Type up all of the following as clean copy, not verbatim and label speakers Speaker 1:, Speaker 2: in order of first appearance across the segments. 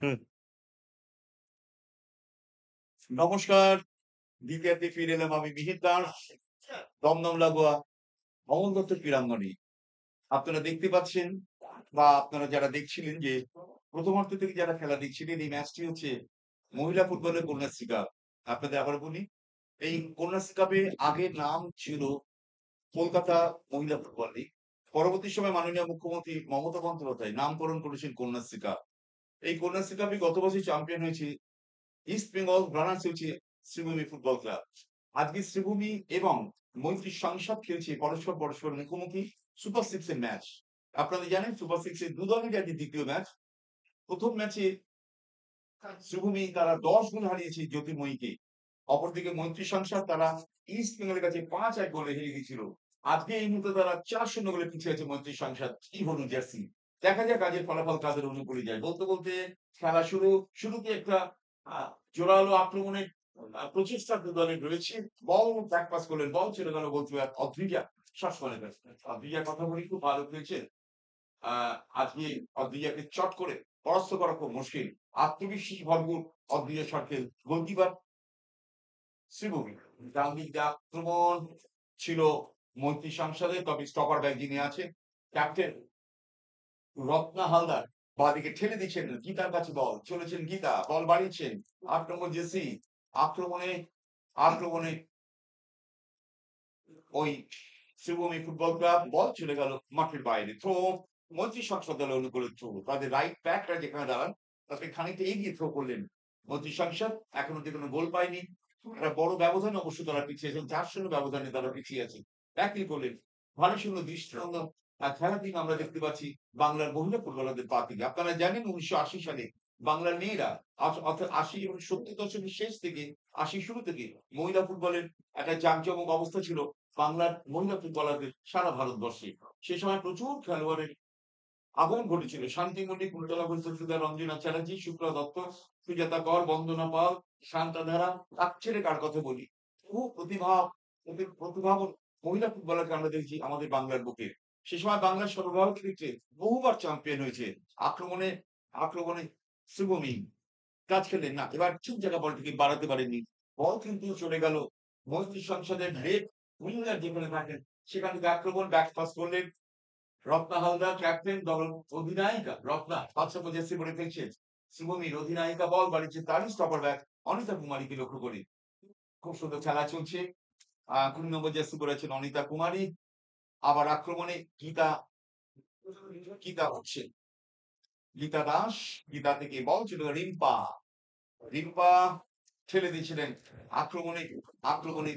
Speaker 1: হুম। নমস্কার, দ্বিতীয়ার্ধে ফিরে এলাম আমি মিহির দাস, দমদম লাগোয়া অমল দত্ত ক্রীড়াঙ্গনে। আপনারা দেখতে পাচ্ছেন বা আপনারা যারা দেখছিলেন যে প্রথমার্ধ থেকে যারা খেলা দেখছিলেন এই ম্যাচটি হচ্ছে মহিলা ফুটবলের কন্যাশ্রী কাপ। আপনাদের আবার বলি, এই কন্যাশ্রী কাপের আগের নাম ছিল কলকাতা মহিলা ফুটবল লীগ। পরবর্তী সময়ে মাননীয় মুখ্যমন্ত্রী মমতা বন্দ্যোপাধ্যায় নামকরণ করেছেন কন্যাশ্রী কাপ। এই কন্যাশ্রী কাপে গত বছর চ্যাম্পিয়ন হয়েছে ইস্ট বেঙ্গল রানার্স হচ্ছে শ্রীভূমি ফুটবল ক্লাব। আজকে শ্রীভূমি এবং মৈত্রী সংসদ খেলছে পরস্পর মুখোমুখি সুপার সিক্স এর ম্যাচ। আপনারা জানেন সুপার সিক্স এর দু দলের আজকে দ্বিতীয় ম্যাচ। প্রথম ম্যাচে শ্রীভূমি তারা 10 গোল হারিয়েছে জ্যোতির্ময়ীকে। অপরদিকে মৈত্রী সংসদ তারা ইস্ট বেঙ্গলের কাছে 5-1 গোলে হেরে গিয়েছিল। আজকে এই মুহূর্তে তারা 4-0 গোলে পিছিয়ে আছে মৈত্রী সংসদ কি হলুদ জার্সি। দেখা যাক কাজের ফলাফল কাদের অনুকূলে যায়। বলতে বলতে খেলা শুরুতে একটা জোরালো আক্রমণের প্রচেষ্টা দু দলের রয়েছে। বল ব্যাক পাস করলেন, বল চলে গেল বলতে অদ্রিজা শ্বাস করে অদ্রিজার কথা বলি, খুব ভালো খেলছেন। আজকে অদ্রিজাকে চট করে পরাস্ত করা খুব মুশকিল। আত্মবিশ্বাসী ভরপুর অদ্রিজা সরকেল গোলকিপার শ্রীভূমি। ডান দিক দিয়ে আক্রমণ ছিল মৈত্রী সংসদের, তবে স্টপার ব্যাগ যিনি আছেন ক্যাপ্টেন রত্না হালদার বাঁদিকে ঠেলে দিচ্ছেন গীতার কাছে, বল চলেছেন গীতা, বল বাড়িয়েছেন 8 নম্বর জেসি। আক্রমণে আক্রমণে ওই শ্রীভূমি ফুটবল ক্লাব, বল চলে গেল মাঠের বাইরে। থ্রো মৈত্রী সংসদ দলের অনুকূলে থ্রো। তাদের রাইট ব্যাকরা যেখানে দাঁড়ান তাকে খানিকটা এগিয়ে থ্রো করলেন মৈত্রী সংসদ। এখনো যে কোনো গোল পায়নি। একটা বড় ব্যবধানে অবশ্য তারা পিছিয়ে আছেন, 4-0 ব্যবধানে তারা পিছিয়ে আছে। একই করলেন ভালো সুন্দর দৃষ্টিনন্দন খেলার দিন আমরা দেখতে পাচ্ছি বাংলার মহিলা ফুটবলারদের পা থেকে। আপনারা জানেন 1980 সালে বাংলার মেয়েরা অর্থাৎ 80 এবং 70 দশকের শেষ থেকে 80 শুরু থেকে মহিলা ফুটবলের একটা জাঁকজমক অবস্থা ছিল বাংলার মহিলা ফুটবলারদের সারা ভারতবর্ষে। সে সময় প্রচুর খেলোয়াড়ের আগমন ঘটেছিল। শান্তি মল্লিক, কুন্তলা ঘোষাল, রঞ্জনা চ্যাটার্জি, শুক্লা দত্ত, সুজাতা কর, বন্দনা পাল, শান্তা ধারা, তার ছেড়ে কার কথা বলি। বহু প্রতিভাবান মহিলা ফুটবলারকে আমরা দেখছি আমাদের বাংলার বুকে। সে সময় বাংলার সর্বভারত ক্রিকেটে বহুবার চ্যাম্পিয়ন হয়েছে। আক্রমণে আক্রমণে শুভমি কাজ খেললেন না, এবার ঠিক জায়গা বলটিকে বাড়াতে পারেননি। বল কিন্তু চলে গেল মৈত্রী সংসদের লেগ উইঙ্গার যেখানে থাকেন সেখান থেকে আক্রমণ ব্যাক পাস করলেন রত্না হালদার, ক্যাপ্টেন দল অধিনায়িকা রত্না 5 নম্বর জার্সি পরে খেলছে শুভমির অধিনায়িকা, বল বাড়িচ্ছে তারই স্টপার ব্যাক অনিতা কুমারীকে লক্ষ্য করে। খুব সুন্দর খেলা চলছে। 20 নম্বর জার্সি পরেছেন অনিতা কুমারী। আবার আক্রমণে গীতা গীতা হচ্ছে গীতা দাস। গীতা থেকে বল ছিল রিম্পা। রিম্পা ঠেলে দিয়েছিলেন আক্রমণে আক্রমণে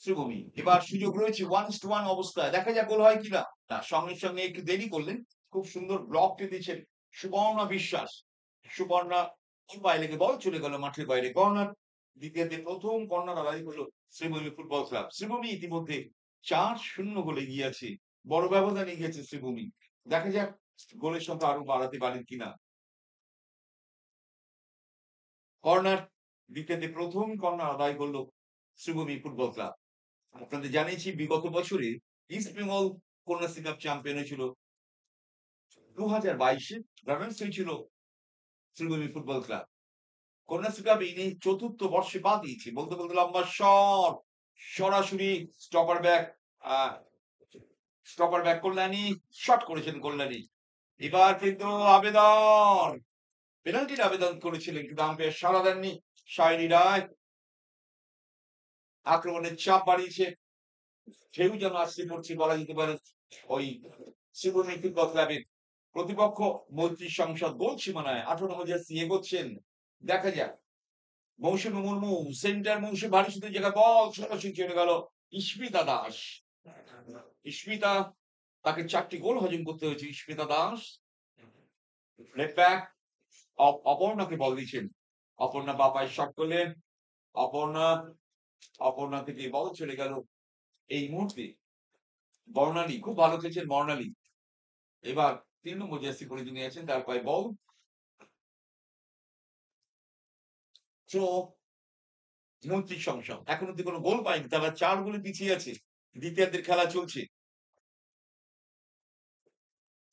Speaker 1: শ্রীভূমি। এবার সুযোগ রয়েছে 1-1 অবস্থায়, দেখা যাক গোল হয় কিনা। না, সঙ্গে সঙ্গে একটু দেরি করলেন। খুব সুন্দর ব্লকটি দিয়েছেন সুবর্ণা বিশ্বাস। সুবর্ণা পায়ে লেগে বল চলে গেল মাঠের বাইরে, কর্নার। দ্বিতীয়ার্ধে প্রথম কর্নার আদায় হলো শ্রীভূমি ফুটবল ক্লাব। শ্রীভূমি ইতিমধ্যে 4-0 গোলে এগিয়ে আছে, বড় ব্যবধানে এগিয়েছে শ্রীভূমি। দেখা যাক গোলের সংখ্যা আরো বাড়াতে পারেন কিনা। কর্নার, দ্বিতীয়ার্ধে প্রথম কর্নার আদায় করলো শ্রীভূমি ফুটবল ক্লাব। আপনাদের জানিয়েছি বিগত বছরে ইস্ট বেঙ্গল কন্যাশ্রী কাপ চ্যাম্পিয়ন হয়েছিল। 2022-এ রানার্স হয়েছিল Sreebhumi football club. Kanyashree cup ইনি চতুর্থ বর্ষে পা দিয়েছে। বলতে বলতে লম্বা শট, সরাসরি স্টপার ব্যাক কল্যাণী শট করেছেন কল্যাণী। এবার কিন্তু আবেদন, পেনাল্টির আবেদন করেছিলেন কিন্তু আম্পায়ার সাড়া দেননি। সায়নী রায় আক্রমণের চাপ বাড়িয়েছে, ঢেউ যেন আসতে পড়ছে বলা যেতে পারে ওই শ্রীভূমি ফুটবল ক্লাবের। প্রতিপক্ষ মৈত্রী সংসদ গোল সীমানায় 18 নম্বর জার্সি এগোচ্ছেন। দেখা যাক মৌসুমী মুর্মু সেন্টার মৌসুমী ভারী শুধু জায়গা, বল সরাসরি চলে গেল ইস্মিতা দাস। ইস্মিতা, তাকে 4টি গোল হজম করতে হয়েছে। ইস্মিতা দাস লেফট ব্যাক অপর্ণাকে বল দিচ্ছেন। অপর্ণা বাপায় শট করলেন। অপর্ণা অপর্ণা থেকে বল চলে গেল এই মুহূর্তে বর্ণালী, খুব ভালো খেলছেন বর্ণালী। এবার 3 নম্বর জার্সি পরে যিনি আছেন তার পায়ে বল। মৈত্রী সংসদ এখন অব্দি কোনো গোল পায়নি, তারা 4 গোলে পিছিয়ে আছে। দ্বিতীয়ার্ধের খেলা চলছে।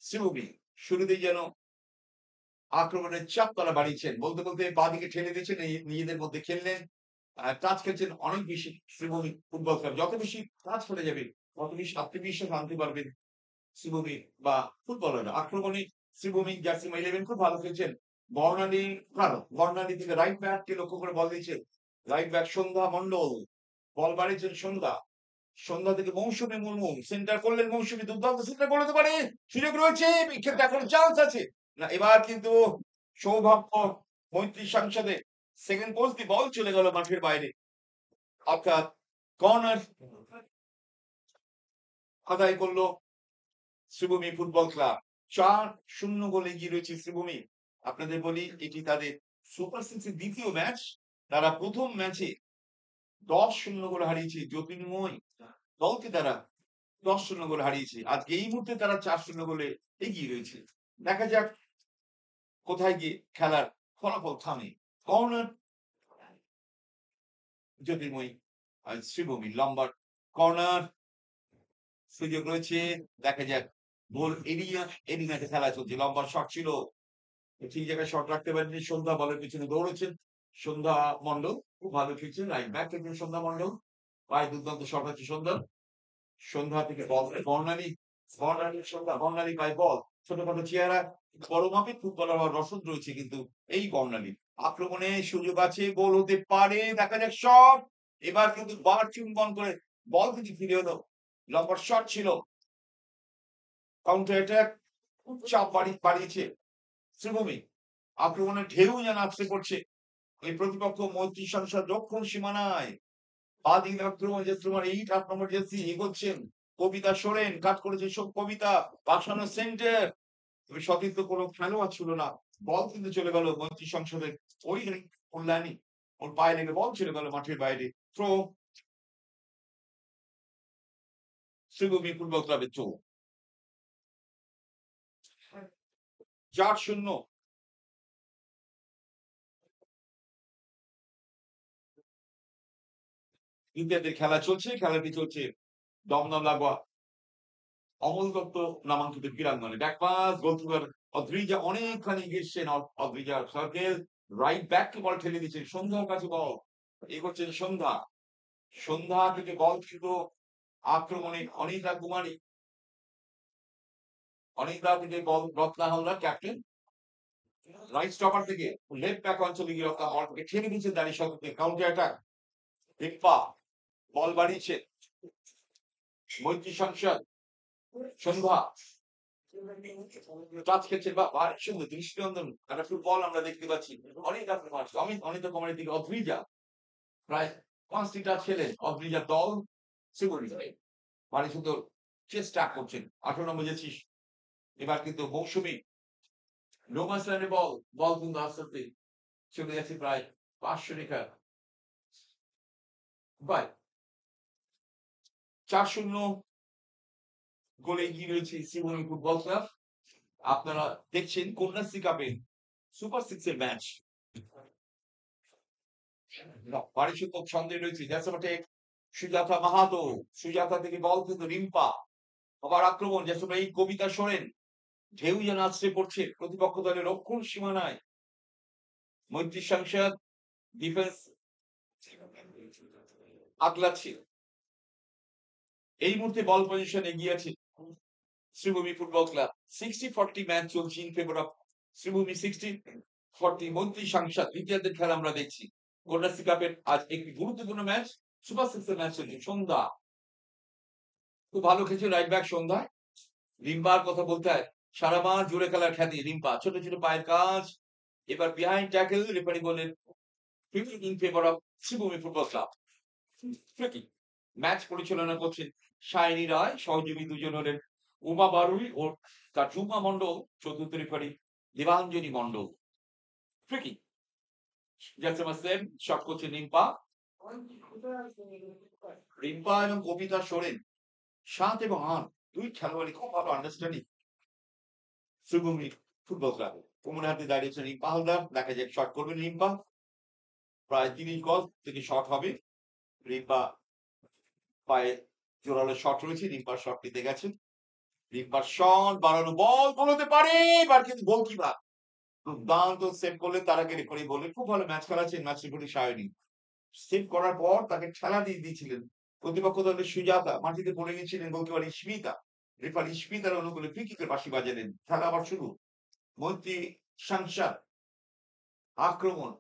Speaker 1: শ্রীভূমি শুরুতেই যেন আক্রমণের চাপ তারা বাড়িয়েছেন। বলতে, বলতে বাঁদিকে ঠেলে দিয়েছেন, নিজেদের মধ্যে খেললেন। টাচ খেলছেন অনেক বেশি শ্রীভূমি ফুটবল ক্লাব। যত বেশি টাচ খেলে যাবে, তত বেশি আত্মবিশ্বাস আনতে পারবেন শ্রীভূমি বা ফুটবলাররা। আক্রমণে শ্রীভূমি জার্সি 11 খুব ভালো খেলছেন। বর্ণালী ভালো। বর্ণালী থেকে রাইট ব্যাককে লক্ষ্য করে বল দিয়েছে। রাইট ব্যাক সন্ধ্যা মণ্ডল। বল বাড়িয়েছেন সন্ধ্যা। সন্ধ্যা থেকে মৌসুমী মুর্মু সেন্টার করলেন, মৌসুমী দুর্দান্ত সেন্টার করতে পারে, সুযোগ রয়েছে, বিক্ষেপটা এখন চান্স আছে না। এবার কিন্তু সৌভাগ্য মৈত্রী সংসদে সেকেন্ড পোস্ট দিয়ে বল চলে গেল মাঠের বাইরে, অর্থাৎ কর্নার আদায় করলো শ্রীভূমি ফুটবল ক্লাব। 4-0 গোলে এগিয়ে রয়েছে শ্রীভূমি। আপনাদের বলি, এটি তাদের সুপার সিক্সের দ্বিতীয় ম্যাচ। তারা প্রথম ম্যাচে 10-0 গোলে হারিয়েছে জ্যোতির্ময় দলকে, তারা 10-0 গোলে হারিয়েছে। আজকে এই মুহূর্তে তারা 4-0 গোলে এগিয়ে রয়েছে। দেখা যাক কোথায় গিয়ে খেলার ফলাফল থামে। কর্নার জ্যোতির্ময় আর শ্রীভূমি, লম্বা কর্নার সুযোগ রয়েছে। দেখা যাক গোল এরিয়া, এরিনাতে খেলা চলছে। লম্বা শট ছিল, ঠিক জায়গায় শট রাখতে পারেননি। সন্ধ্যা বলের পিছনে দৌড়েছেন। সন্ধ্যা মণ্ডল খুব ভালো খেলছেন, রাইট ব্যাক খেলছেন সন্ধ্যা মণ্ডল। পায়ে দুর্দান্ত শট আছে সন্ধ্যা। সন্ধ্যা থেকে বল বর্ণালী, বর্ণালী সন্ধ্যা, বর্ণালী পায় বল। ছোটখাটো চেহারা, বড় মাপের ফুটবলার হওয়ার রসদ রয়েছে কিন্তু এই বর্ণালী। আক্রমণে সুযোগ আছে, গোল হতে পারে। দেখা যাক শট। এবার কিন্তু বার চুম্বন করে বল কিন্তু ফিরে হলো। লম্বা শট ছিল, কাউন্টার অ্যাটাক, চাপ বাড়িয়েছে শ্রীভূমি। আক্রমণের ঢেউ যেন আসতে পড়ছে এই প্রতিপক্ষ মৈত্রী সংসদ দক্ষিণ সীমানায়। বাদিকে আক্রমণ যে তোমার 8 নম্বর জার্সি এগোচ্ছেন কবিতা সোরেন, কাট করেছে সব কবিতা, পাশানো সেন্টার। তবে সতীর্থ কোনো খেলোয়াড় ছিল না। বল কিন্তু চলে গেল মৈত্রী সংসদের ওই কল্যাণী, ওর পায়ে লেগে বল চলে গেল মাঠের বাইরে। থ্রো শ্রীভূমি ফুটবল ক্লাবের থ্রো। 4-0 ইন্ডিয়াদের খেলা চলছে। খেলাটি চলছে দমদম লাগোয়া অমল দত্ত নামাঙ্কিত ক্রীড়াঙ্গনে। ব্যাকপাস, গোলকিপার অদ্রিজা অনেকখানি এগিয়েছেন। অদ্রিজার সার্কেল, রাইট ব্যাককে বল ঠেলে দিচ্ছেন। সন্ধ্যার কাছে বল এগোচ্ছেন সন্ধ্যা। সন্ধ্যা থেকে বল ছিল আক্রমণে অনিতা কুমারী। অনিতা থেকে ball Ratna Haldar, captain. Right stopper থেকে লেফট ব্যাক অঞ্চলে গিয়ে রত্না বলকে ঠেলে দিচ্ছেন দাঁড়িয়ে সঙ্গে। কাউন্টার অ্যাটাক, রিপ্পা বল বাড়িয়েছে মৈত্রী সংসদ। সন্ধ্যা টাচ খেলছেন বা ভারী সুন্দর দৃষ্টিনন্দন একটা ফুটবল আমরা দেখতে পাচ্ছি। অনেক অনেক কুমারের দিকে অদ্রিজা প্রায় 5টি টাচ খেলেন অদ্রিজার দল। ভারী সুন্দর চেষ্টা করছেন 18 নম্বর জার্সি। এবার কিন্তু মৌসুমী রোমান্স লাইনে বল, বল কিন্তু আস্তে আস্তে চলে যাচ্ছে প্রায় 500 রেখা। 4-0 গোলে এগিয়ে রয়েছে শ্রীভূমি ফুটবল ক্লাব। আপনারা দেখছেন কন্যাশ্রী কাপের সুপার সিক্সের ম্যাচ। ভারী সুন্দর ছন্দে রয়েছে জ্যাসমাটে সুজাতা মাহাতো। সুজাতা থেকে বল কিন্তু রিম্পা। আবার আক্রমণ জ্যাসমা এই কবিতা সোরেন। ঢেউ যেন আছড়ে পড়ছে প্রতিপক্ষ দলের রক্ষণ সীমানায়। মৈত্রী সংসদ ডিফেন্স আগলাচ্ছে। এই মুহূর্তে বল পজিশন এগিয়ে আছে শ্রীভূমি ফুটবল ক্লাব। 60-40 ম্যাচ চলছে ইন ফেভার অফ শ্রীভূমি। 60-40 মৈত্রী সংসদ দ্বিতীয়ার্ধের খেলা আমরা দেখছি। কন্যাশ্রী কাপের আজ একটি গুরুত্বপূর্ণ ম্যাচ, সুপার সিক্সের ম্যাচ চলছে। সন্ধ্যা খুব ভালো খেলছে রাইট ব্যাক সন্ধ্যা। রিম্পার কথা বলতে হয়, সারা মাস জুড়ে খেলার খ্যাতি রিম্পা। ছোট ছোট পায়ের কাজ। এবার বিহাইন্ড ট্যাকেল, রেফারি বলেন in favour of Sreebhumi football club. Match পরিচালনা করছেন শাইনী রায়, সহযোগী দুজন হলেন উমা বারুই ও তার ঝুমা মন্ডল, চতুর্থ referee Debanjani Mondal. Tricky same shot করছেন রিম্পা। রিম্পা এবং কবিতা সোরেন 7 এবং 8 দুই খেলোয়াড়ই খুব ভালো আন্ডারস্ট্যান্ডিং শ্রীভূমি ফুটবল ক্লাবে। কোমরে হাতে দাঁড়িয়েছেন রিম্পা হালদার। দেখা যাক শট করবেন রিম্পা। প্রায় 30 গজ থেকে শট হবে। রিম্পা পায়ে জোরালো শট রয়েছে, রিম্পার শট নিতে গেছেন। রিপার শট বাড়ানো বল গোল পারে, এবার কিন্তু গোলকিপার দুর্দান্ত সেভ করলেন, তার আগে রেফারি বললেন খুব ভালো ম্যাচ খেলাচ্ছেন, ম্যাচ রেফারি সায়নী সেভ করার পর তাকে ঠেলা দিয়ে দিয়েছিলেন। প্রতিপক্ষ দলের সুজাতা মাটিতে পড়ে গেছিলেন, গোলকিপার ইস্মিতা, রেফারি ইস্মিতার অনুকূলে ফ্রি কিকের বাঁশি বাজালেন। খেলা আবার শুরু। মৈত্রী সাংসার আক্রমণ,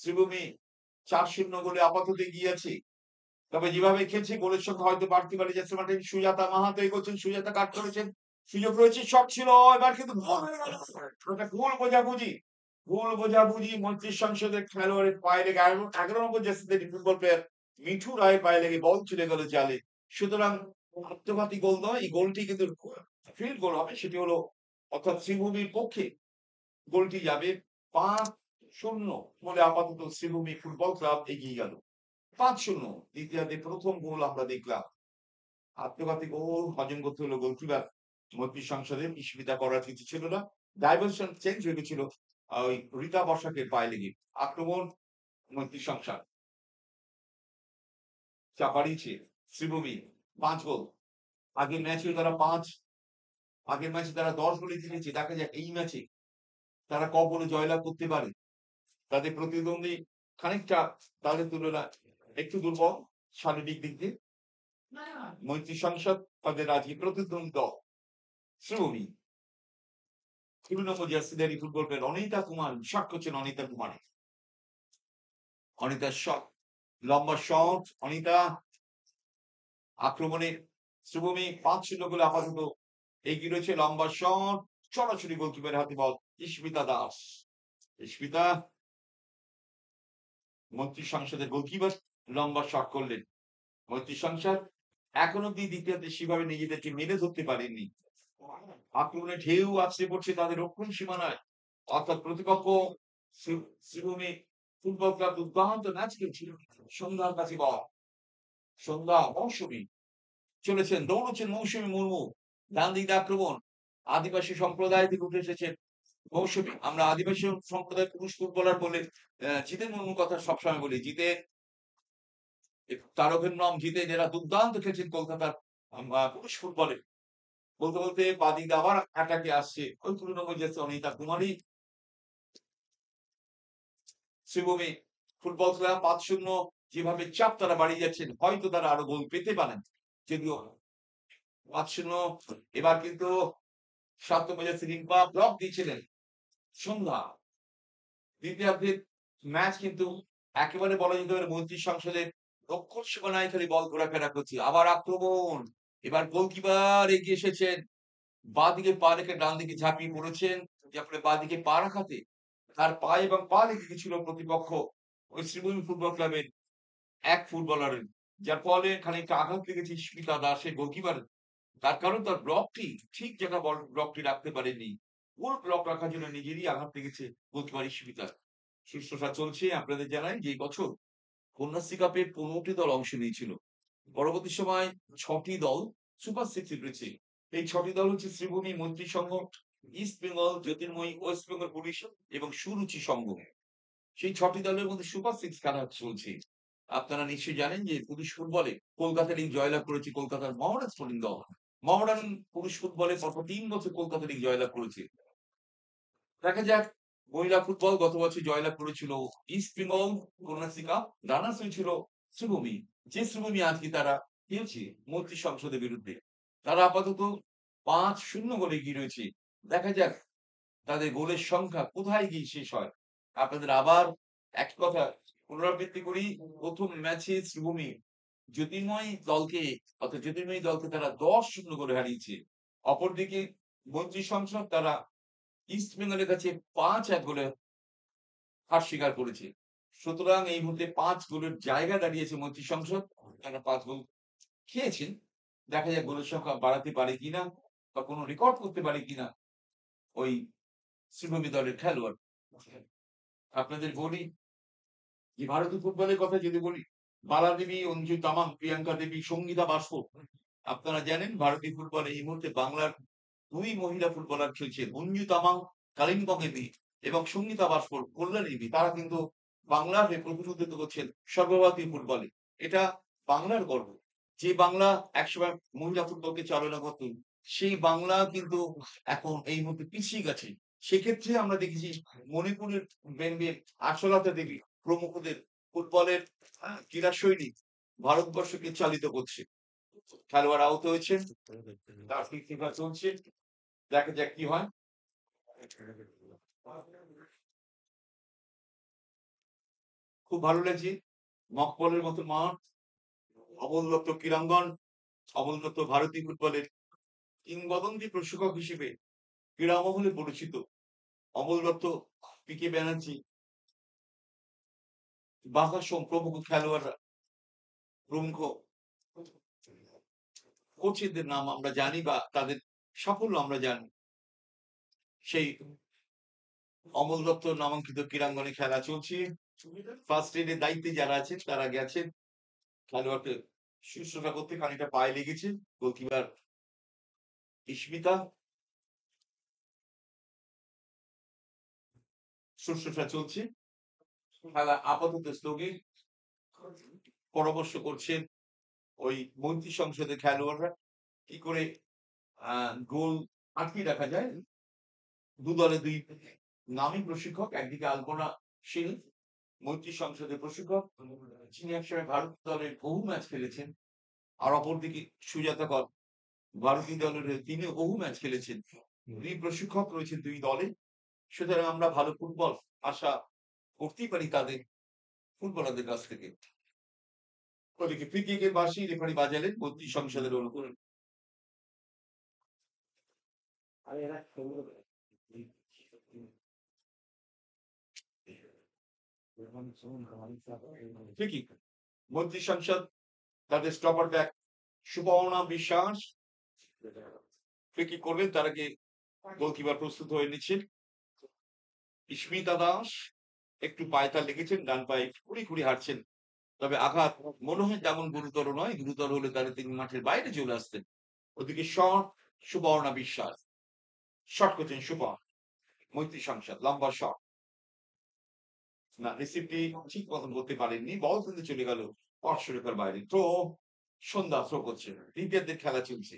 Speaker 1: শ্রীভূমি 4-0 গোলে আপাতত এগিয়ে আছে। তবে যেভাবে খেলছে গোলের সংখ্যা হয়তো বাড়তে পারে যাচ্ছে। মাঠে সুজাতা মাহাতো এগোচ্ছেন, সুজাতা কাট করেছেন, সুযোগ রয়েছে, শট ছিল, এবার কিন্তু ভুল বোঝাবুঝি, ভুল বোঝাবুঝি মন্ত্রী সংসদের খেলোয়াড়ের পায়ে লেগে 11 নম্বর জার্সিতে ফুটবল প্লেয়ার মিঠু রায়ের পায়ে লেগে বল চলে গেল জালে। সুতরাং আত্মঘাতী গোল নয়, এই গোলটি কিন্তু ফিল্ড গোল হবে, সেটি হলো অর্থাৎ শ্রীভূমির পক্ষে গোলটি যাবে 5-0 বলে আপাতত শ্রীভূমি ফুটবল ক্লাব এগিয়ে গেল 5-0। দ্বিতীয়ার্ধে প্রথম গোল আমরা দেখলাম। আত্মঘাতী গোল হজম করতে হলো গোলকিপার মৈত্রী সংসদে, ইস্মিতা করার কিছু ছিল না। ডাইভারশন চেঞ্জ হয়ে গেছিল ওই রীতা বসাকের পায়ে লেগে। আক্রমণ মৈত্রী সংসার চাপাড়িয়েছে শ্রীভূমি 5 গোল। আগের ম্যাচে তারা 5, আগের ম্যাচে তারা 10 গোলে জিতেছে। দেখা যাক এই ম্যাচে তারা ক গোলে জয়লাভ করতে পারে। তাদের প্রতিদ্বন্দ্বী খানিকটা তাদের তুলনায় একটু দুর্বল শারীরিক দিক দিয়ে। মৈত্রী সংসদ তাদের আজকে প্রতিদ্বন্দ্বী দল শ্রীভূমি। 2 নম্বর জার্সিধারী football player Anita Kumar shot করছেন, অনিতা কুমার, অনিতার শট, লম্বা শট, অনিতা আক্রমণে শ্রীভূমি 5-0 গোলে আপাতত এগিয়ে রয়েছে। লম্বা শট সরাসরি গোলকিপারের হাতে বল, ইস্মিতা দাস। ইস্মিতা মন্ত্রী সংসদের গোলকিপার লম্বা শট করলেন। মৈত্রী সংসার এখন অব্দি দ্বিতীয়ার্ধে সেভাবে নিজেদেরকে মেরে ধরতে পারেননি। আক্রমণে ঢেউ আছড়ে পড়ছে তাদের রক্ষণ সীমানায়, অর্থাৎ প্রতিপক্ষ শ্রীভূমি ফুটবল ক্লাব দুর্দান্ত ম্যাচ খেলছিল। সন্ধ্যার কাছে বল, সন্ধ্যা মৌসুমী চলেছেন, দৌড়চ্ছেন মৌসুমী মুর্মু, ডান দিকে আক্রমণ, আদিবাসী সম্প্রদায় থেকে উঠে এসেছেন মৌসুমী। আমরা আদিবাসী সম্প্রদায় পুরুষ ফুটবলার বলে জিতেন মুর্মুর কথা সবসময় বলি। জিতেন তার অভিনব, জিতে যারা দুর্দান্ত খেলছেন কলকাতার পুরুষ ফুটবলে। বলতে বলতে বাদিক আবার অ্যাটাকে আসছে ওই 2 নম্বর জার্সি অনিতা কুমারী। শ্রীভূমি ফুটবল ক্লাব 5-0 যেভাবে চাপ তারা বাড়িয়ে যাচ্ছেন, হয়তো তারা আরো গোল পেতে পারেন। যদিও 5-0 এবার কিন্তু 7 নম্বর জার্সি রিম্পা ব্লক দিয়েছিলেন। সন্ধ্যা দ্বিতীয়ার্ধের ম্যাচ কিন্তু একেবারে বলা যেতে পারে মন্ত্রী সংসদের রক্ষণ সীমানায় খালি বল ঘোরাফেরা করছে। আবার আক্রমণ, এবার গোলকিপার এগিয়ে এসেছেন, বাঁদিকে পা রেখে ডান দিকে ঝাঁপিয়ে পড়েছেন, যার ফলে বাঁদিকে পা রাখাতে তার পা এবং পা লেগে গেছিল প্রতিপক্ষ ওই শ্রীভূমি ফুটবল ক্লাবের এক ফুটবলারের, যার ফলে খানিকটা আঘাত লেগেছে স্মিতা দাসের গোলকিপার। তার কারণ তার ব্লকটি ঠিক জায়গা ব্লকটি রাখতে পারেনি, পুরো ব্লক রাখার জন্য নিজেরই আঘাত লেগেছে গোলকিপার স্মিতার। সুস্থতা চলছে। আপনাদের জানাই যে বছর কন্যাশ্রী কাপে 15টি দল অংশ নিয়েছিল। পরবর্তী সময় 6টি দল সুপার সিক্সে উঠেছে। এই 6টি দল হচ্ছে শ্রীভূমি, মৈত্রী সংঘ, ইস্ট বেঙ্গল, জ্যোতির্ময়ী, ওয়েস্ট বেঙ্গল পুলিশ এবং সুরুচি সংঘ। সেই 6টি দলের মধ্যে সুপার সিক্স খেলা চলছে। আপনারা নিশ্চয়ই জানেন যে পুরুষ ফুটবলে কলকাতা লিগ জয়লাভ করেছে কলকাতার মোহামেডান স্পোর্টিং দল। মোহামেডান পুরুষ ফুটবলে গত 3 বছর কলকাতা লিগ জয়লাভ করেছে। দেখা যাক মহিলা ফুটবল গত বছর জয়লাভ করেছিল east Bengal Kanyashree cup, runners হয়েছিল শ্রীভূমি। যে শ্রীভূমি আজকে তারা খেলছে মন্ত্রী সংসদের বিরুদ্ধে, তারা আপাতত 5-0 গোলে এগিয়ে রয়েছে। দেখা যাক তাদের গোলের সংখ্যা কোথায় গিয়ে শেষ হয়। আপনাদের আবার এক কথা পুনরাবৃত্তি করি, প্রথম ম্যাচে শ্রীভূমি জ্যোতির্ময় দলকে, অর্থাৎ জ্যোতির্ময়ী দলকে তারা 10-0 গোলে হারিয়েছে। অপরদিকে মন্ত্রী সংসদ তারা ইস্ট বেঙ্গলের কাছে 5-1 গোলে হার স্বীকার করেছে। সুতরাং এই মুহূর্তে 5 গোলের জায়গা দাঁড়িয়েছে মৈত্রী সংসদ, তারা 5 গোল খেয়েছেন। দেখা যাক গোলের সংখ্যা বাড়াতে পারে কিনা বা কোনো রেকর্ড করতে পারে কিনা ওই শ্রীভূমি দলের খেলোয়াড়। আপনাদের বলি যে ভারতীয় ফুটবলের কথা যদি বলি, বালা দেবী, অঞ্জু তামাং, প্রিয়াঙ্কা দেবী, সঙ্গীতা বাসু, আপনারা জানেন ভারতীয় ফুটবলে এই মুহূর্তে বাংলার 2 মহিলা ফুটবলার খেলছে, অঞ্জু তামাং কালিম্পং এবি এবং সঙ্গীতা বাসফোর কল্যাণ এবি। তারা কিন্তু বাংলার হয়ে প্রতিনিধিত্ব করছেন সর্বভারতীয় ফুটবলে। এটা বাংলার গর্ব। যে বাংলা একসময় মহিলা ফুটবলকে চালনা করত, সেই বাংলা কিন্তু এখন এই মুহূর্তে পিছিয়ে গেছে। সেক্ষেত্রে আমরা দেখেছি মণিপুরের বেম্বে, আশালতা দেবী প্রমুখদের ফুটবলের ক্রীড়াশৈলী ভারতবর্ষকে চালিত করছে। খেলোয়াড় আহত হয়েছেন, তার ফিফা চলছে, দেখা যাক কি হয়। খুব ভালো লাগছে, মকবলের মতো মাঠ, অমল দত্ত ক্রীড়াঙ্গন, অমল দত্ত ভারতীয় ফুটবলের কিংবদন্তি প্রশিক্ষক হিসেবে ক্রীড়ামহলে পরিচিত। অমল দত্ত, পিকে ব্যানার্জি, বাঘা সোম প্রমুখ খেলোয়াড়রা, প্রমুখ কোচেদের নাম আমরা জানি বা তাদের সাফল্য আমরা জানি। সেই অমল দত্ত নামাঙ্কিত ক্রীড়াঙ্গনে খেলা চলছে। ফার্স্ট এডের দায়িত্বে যারা আছেন তারা গেছেন খেলোয়াড়কে শুশ্রূষা করতে, খানিকটা পায়ে লেগেছে। গোলকিপার ইস্মিতা শুশ্রূষা চলছে, খেলা আপাতত স্থগিত। পরামর্শ করছেন ওই মন্ত্রী সংসদের খেলোয়াড়রা কি করে গোল আটকে রাখা যায়। দু দলে দুই নামী প্রশিক্ষক, একদিকে আলপনা শীল মন্ত্রী সংসদের প্রশিক্ষক, যিনি একসময় ভারত দলের বহু ম্যাচ খেলেছেন, আর অপরদিকে সুজাতা কর ভারতীয় দলের তিনি বহু ম্যাচ খেলেছেন। দুই প্রশিক্ষক রয়েছেন দুই দলে, সুতরাং আমরা ভালো ফুটবল আশা করতেই পারি তাদের ফুটবলারদের কাছ থেকে। ওদিকে ফ্রি কিকের বাঁশি রেফারি বাজালেন মন্ত্রী সংসদের অনুকূল। ফ্রি কিক, মন্ত্রী সংসদ তাদের স্টপার ব্যাক সুবর্ণা বিশ্বাস ফ্রি কিক করবেন, তার আগে গোলকিপার প্রস্তুত হয়ে নিচ্ছেন। ইস্মিতা দাস একটু পায়ে তার লেগেছেন, ডান পায়ে খুঁড়ি খুঁড়ি হাঁটছেন, তবে আঘাত মনে হয় তেমন গুরুতর নয়। গুরুতর হলে তাহলে তিনি মাঠের বাইরে চলে আসতেন। ওদিকে শট, সুবর্ণা বিশ্বাস শট করছেন, সুবর্ণ মৈত্রী সংসদ লম্বা শট, না রিসিভটি ঠিক মতন করতে পারেননি, বল কিন্তু চলে গেল পার্শ্বরেখার বাইরে। থ্রো, সন্ধ্যা থ্রো করছে, দ্বিতীয়ার্ধের খেলা চলছে।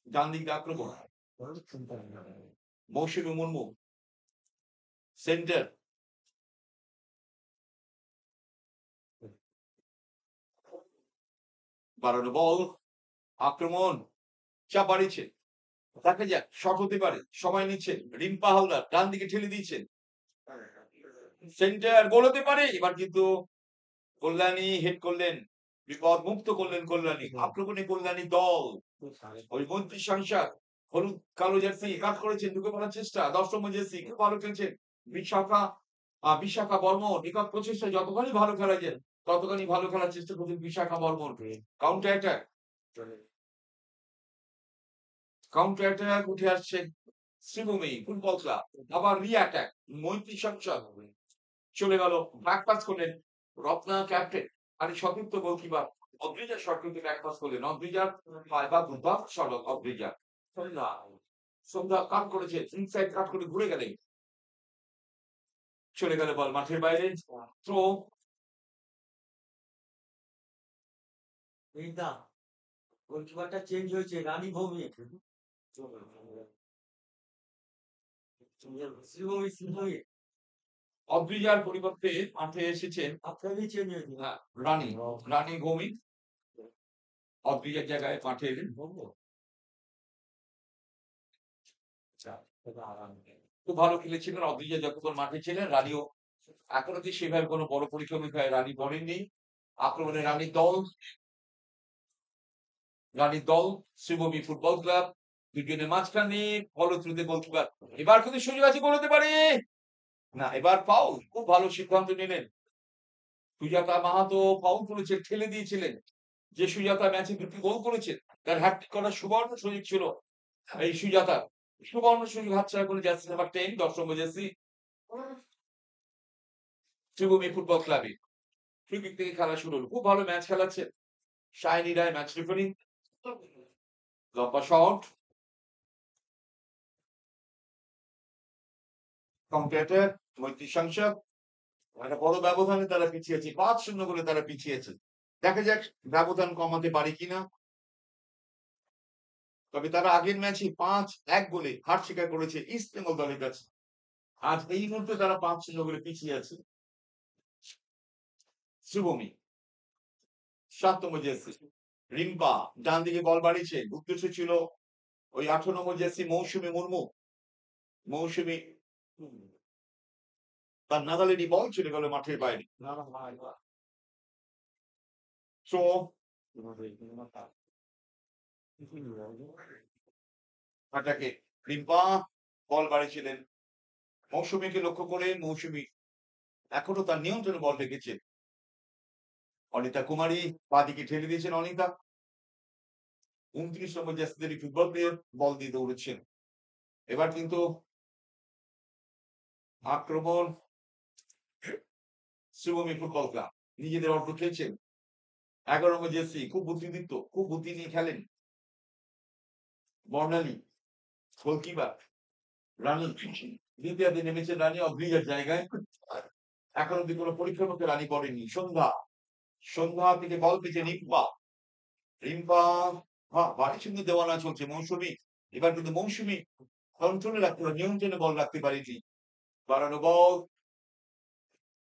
Speaker 1: ডান দিকে আক্রমণ, মৌসুমী মুর্মু সেন্টার, বাড়ানো বল, আক্রমণ, চাপ বাড়িয়েছে, দেখা যাক শট হতে পারে, সময় নিচ্ছেন। রিম্পা হালদার ডান দিকে ঠেলে দিয়েছেন, সেন্টার গোল হতে পারে। এবার কিন্তু কল্যাণী হেড করলেন, বিপদ মুক্ত করলেন কল্যাণী। আক্রমণে কল্যাণী দল, ওই মন্ত্রী সংসদ হলুদ কালো জার্সি কাট করেছেন, ঢুকে পড়ার চেষ্টা, 10 নম্বর জার্সি খুব ভালো খেলছেন বিশাখা। বিশাখা বর্মন একক প্রচেষ্টা, যতখানি ভালো খেলা যায় ততখানি ভালো খেলার চেষ্টা করছেন Bishakha Barman. Counter attack, counter attack উঠে আসছে শ্রীভূমি ফুটবল ক্লাব, আবার রি অ্যাটাক মৈত্রী সংসদ চলে গেল, ব্যাক পাস করলেন রত্না ক্যাপ্টেন আর সতীর্থ গোলকিপার অদ্রিজা শট কিন্তু ব্যাক পাস করলেন। অদ্রিজার বা দুর্দান্ত শট অদ্রিজা, সন্ধ্যা কাট করেছে, ইনসাইড কাট করে ঘুরে গেলেন, চলে গেল বল মাঠের বাইরে। থ্রো,
Speaker 2: এইটা গোলকিপারটা চেঞ্জ হয়েছে, রানী ভৌমিক, শ্রীভূমি শ্রীভূমি
Speaker 1: অদ্রিজার পরিবর্তে মাঠে এসেছেন
Speaker 2: আপনারই চেঞ্জ হয়েছে।
Speaker 1: রানী রানী ভৌমিক অদ্রিজার জায়গায় মাঠে এলেন। খুব ভালো খেলেছিলেন অদ্রিজা যতক্ষণ মাঠে ছিলেন। রানীও এখনো যে সেভাবে কোনো বড় পরীক্ষায় রানী বলেননি। আক্রমণে রানীর দল শ্রীভূমি ফুটবল ক্লাব দুজনের মাঝখানে ফলো থ্রুতে গোলকিপার, এবার কিন্তু সুযোগ আছে গোল হতে পারে না, এবার ফাউল। খুব ভালো সিদ্ধান্ত নিলেন সুজাতা মাহাতো, ফাউল করেছেন, ঠেলে দিয়েছিলেন। যে সুজাতা ম্যাচে দুটি গোল করেছেন, তার হ্যাটট্রিক করার সুবর্ণ সুযোগ ছিল এই সুজাতা, সুবর্ণ সুযোগ হাতছাড়া করে জার্সি নাম্বার 10 10 নম্বর জার্সি শ্রীভূমি ফুটবল ক্লাবে। ফ্রি কিক থেকে খেলা শুরু হলো, খুব ভালো ম্যাচ খেলাচ্ছেন শাইনি রায় ম্যাচ রেফারি। লম্বা শট, কাউন্টার মৈত্রী সংসদ একটা বড় ব্যবধানে তারা পিছিয়েছে, 5-0 করে তারা পিছিয়েছে। দেখা যাক ব্যবধান কমাতে পারে কিনা। তবে তারা আগের ম্যাচে ৫-১ গোলে হার স্বীকার করেছে ইস্ট বেঙ্গল দলের কাছে। আজ এই মুহূর্তে তারা ৫-০ গোলে পিছিয়ে আছে। শুভমি ৭ নম্বর জার্সি রিম্পা ডান দিকে বল বাড়িয়েছে। উদ্দেশ্য ছিল ওই ১৮ নম্বর জার্সি মৌসুমী মুর্মু। মৌসুমী তার নাগালেরই বল চলে গেল মাঠের বাইরে। সো আটাকে রিম্পা বল বাড়িয়েছিলেন মৌসুমীকে লক্ষ্য করে। মৌসুমী এখনো তার নিয়ন্ত্রণে বল রেখেছে। অনিতা কুমারী বাদিকে ঠেলে দিয়েছেন। অনিতা ২৯ নম্বর জার্সিধারী ফুটবল প্লেয়ার বল দিয়ে দৌড়েছেন। এবার কিন্তু আক্রমণ শুভমী ফুটবল ক্লাব নিজেদের অর্থ খেলছেন। ১১ নম্বর জার্সি খুব বুদ্ধিদীপ্ত, খুব বুদ্ধি নিয়ে খেলেন বর্ণালী গোলকিপার রানী। দ্বিতীয়ার্ধে নেমেছেন রানী অগ্রিজার জায়গায়। এখন অব্দি কোনো পরীক্ষার মধ্যে রানী পড়েনি। সন্ধ্যা থেকে বল পেয়েছে রিম্পা বাড়ির সঙ্গে দেওয়ানা চলছে মৌসুমী। এবার কিন্তু মৌসুমী কন্ট্রোলে রাখতে পারে, নিয়ন্ত্রণে বল রাখতে পারেনি। বাড়ানো বল